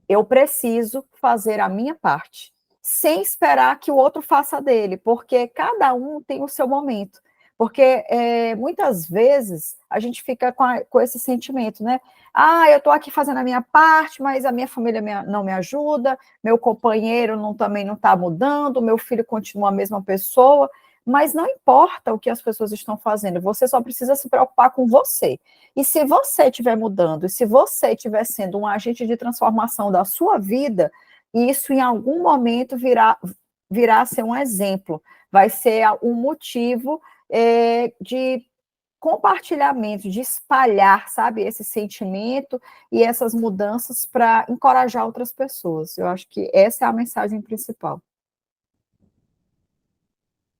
eu preciso fazer a minha parte, sem esperar que o outro faça a dele, porque cada um tem o seu momento. Porque muitas vezes a gente fica com esse sentimento, né? Eu estou aqui fazendo a minha parte, mas a minha família não me ajuda, meu companheiro também não está mudando, meu filho continua a mesma pessoa, mas não importa o que as pessoas estão fazendo, você só precisa se preocupar com você. E se você estiver mudando, e se você estiver sendo um agente de transformação da sua vida, isso em algum momento virá a ser um exemplo, vai ser um motivo de compartilhamento, de espalhar, sabe, esse sentimento e essas mudanças para encorajar outras pessoas. Eu acho que essa é a mensagem principal.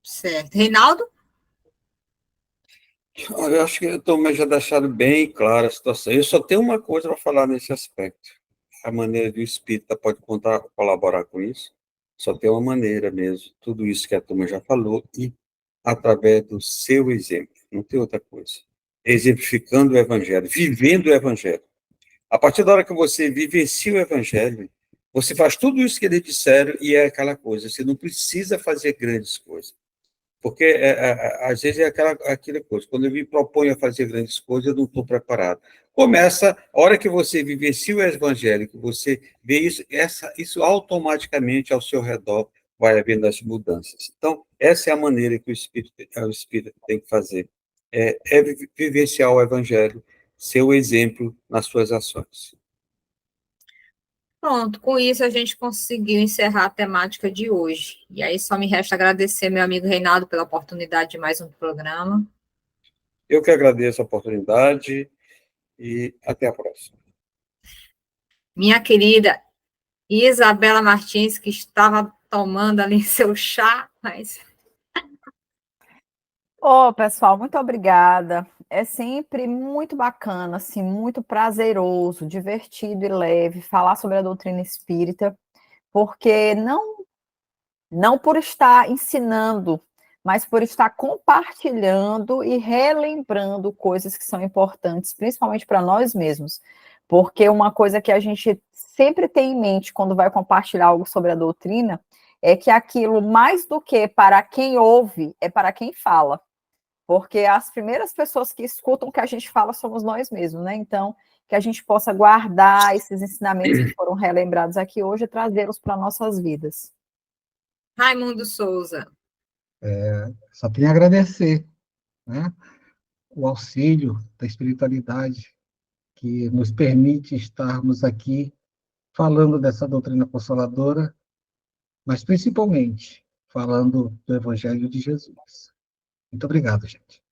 Certo. Reinaldo? Olha, eu acho que eu estou já deixado bem clara a situação. Eu só tenho uma coisa para falar nesse aspecto. A maneira do espírita pode colaborar com isso. Só tem uma maneira mesmo. Tudo isso que a turma já falou e através do seu exemplo. Não tem outra coisa. Exemplificando o evangelho, vivendo o evangelho. A partir da hora que você vivencia o evangelho, você faz tudo isso que eles disseram e é aquela coisa. Você não precisa fazer grandes coisas. Porque, às vezes, é aquela coisa. Quando eu me proponho a fazer grandes coisas, eu não estou preparado. Começa, a hora que você vivencia o evangelho, que você vê isso, isso automaticamente ao seu redor vai havendo as mudanças. Então, essa é a maneira que o Espírito tem que fazer. É vivenciar o evangelho, ser o exemplo nas suas ações. Pronto, com isso a gente conseguiu encerrar a temática de hoje. E aí só me resta agradecer meu amigo Reinaldo pela oportunidade de mais um programa. Eu que agradeço a oportunidade e até a próxima. Minha querida Isabela Martins, que estava tomando ali seu chá, mas Ô, pessoal, muito obrigada. É sempre muito bacana, assim, muito prazeroso, divertido e leve falar sobre a doutrina espírita, porque não por estar ensinando, mas por estar compartilhando e relembrando coisas que são importantes, principalmente para nós mesmos. Porque uma coisa que a gente sempre tem em mente quando vai compartilhar algo sobre a doutrina é que aquilo, mais do que para quem ouve, é para quem fala. Porque as primeiras pessoas que escutam o que a gente fala somos nós mesmos, né? Então, que a gente possa guardar esses ensinamentos que foram relembrados aqui hoje e trazê-los para nossas vidas. Raimundo Souza. Só tenho a agradecer, né, o auxílio da espiritualidade que nos permite estarmos aqui falando dessa doutrina consoladora, mas principalmente falando do Evangelho de Jesus. Muito obrigado, gente.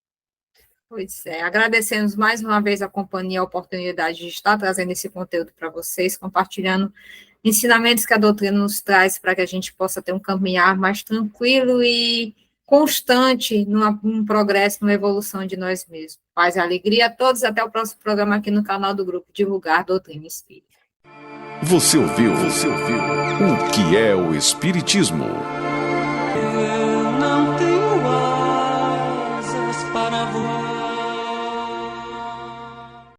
Pois é, agradecemos mais uma vez a companhia, a oportunidade de estar trazendo esse conteúdo para vocês, compartilhando ensinamentos que a doutrina nos traz para que a gente possa ter um caminhar mais tranquilo e constante num progresso, numa evolução de nós mesmos. Paz e alegria a todos, até o próximo programa aqui no canal do Grupo Divulgar Doutrina Espírita. Você ouviu o que é o Espiritismo? Eu não tenho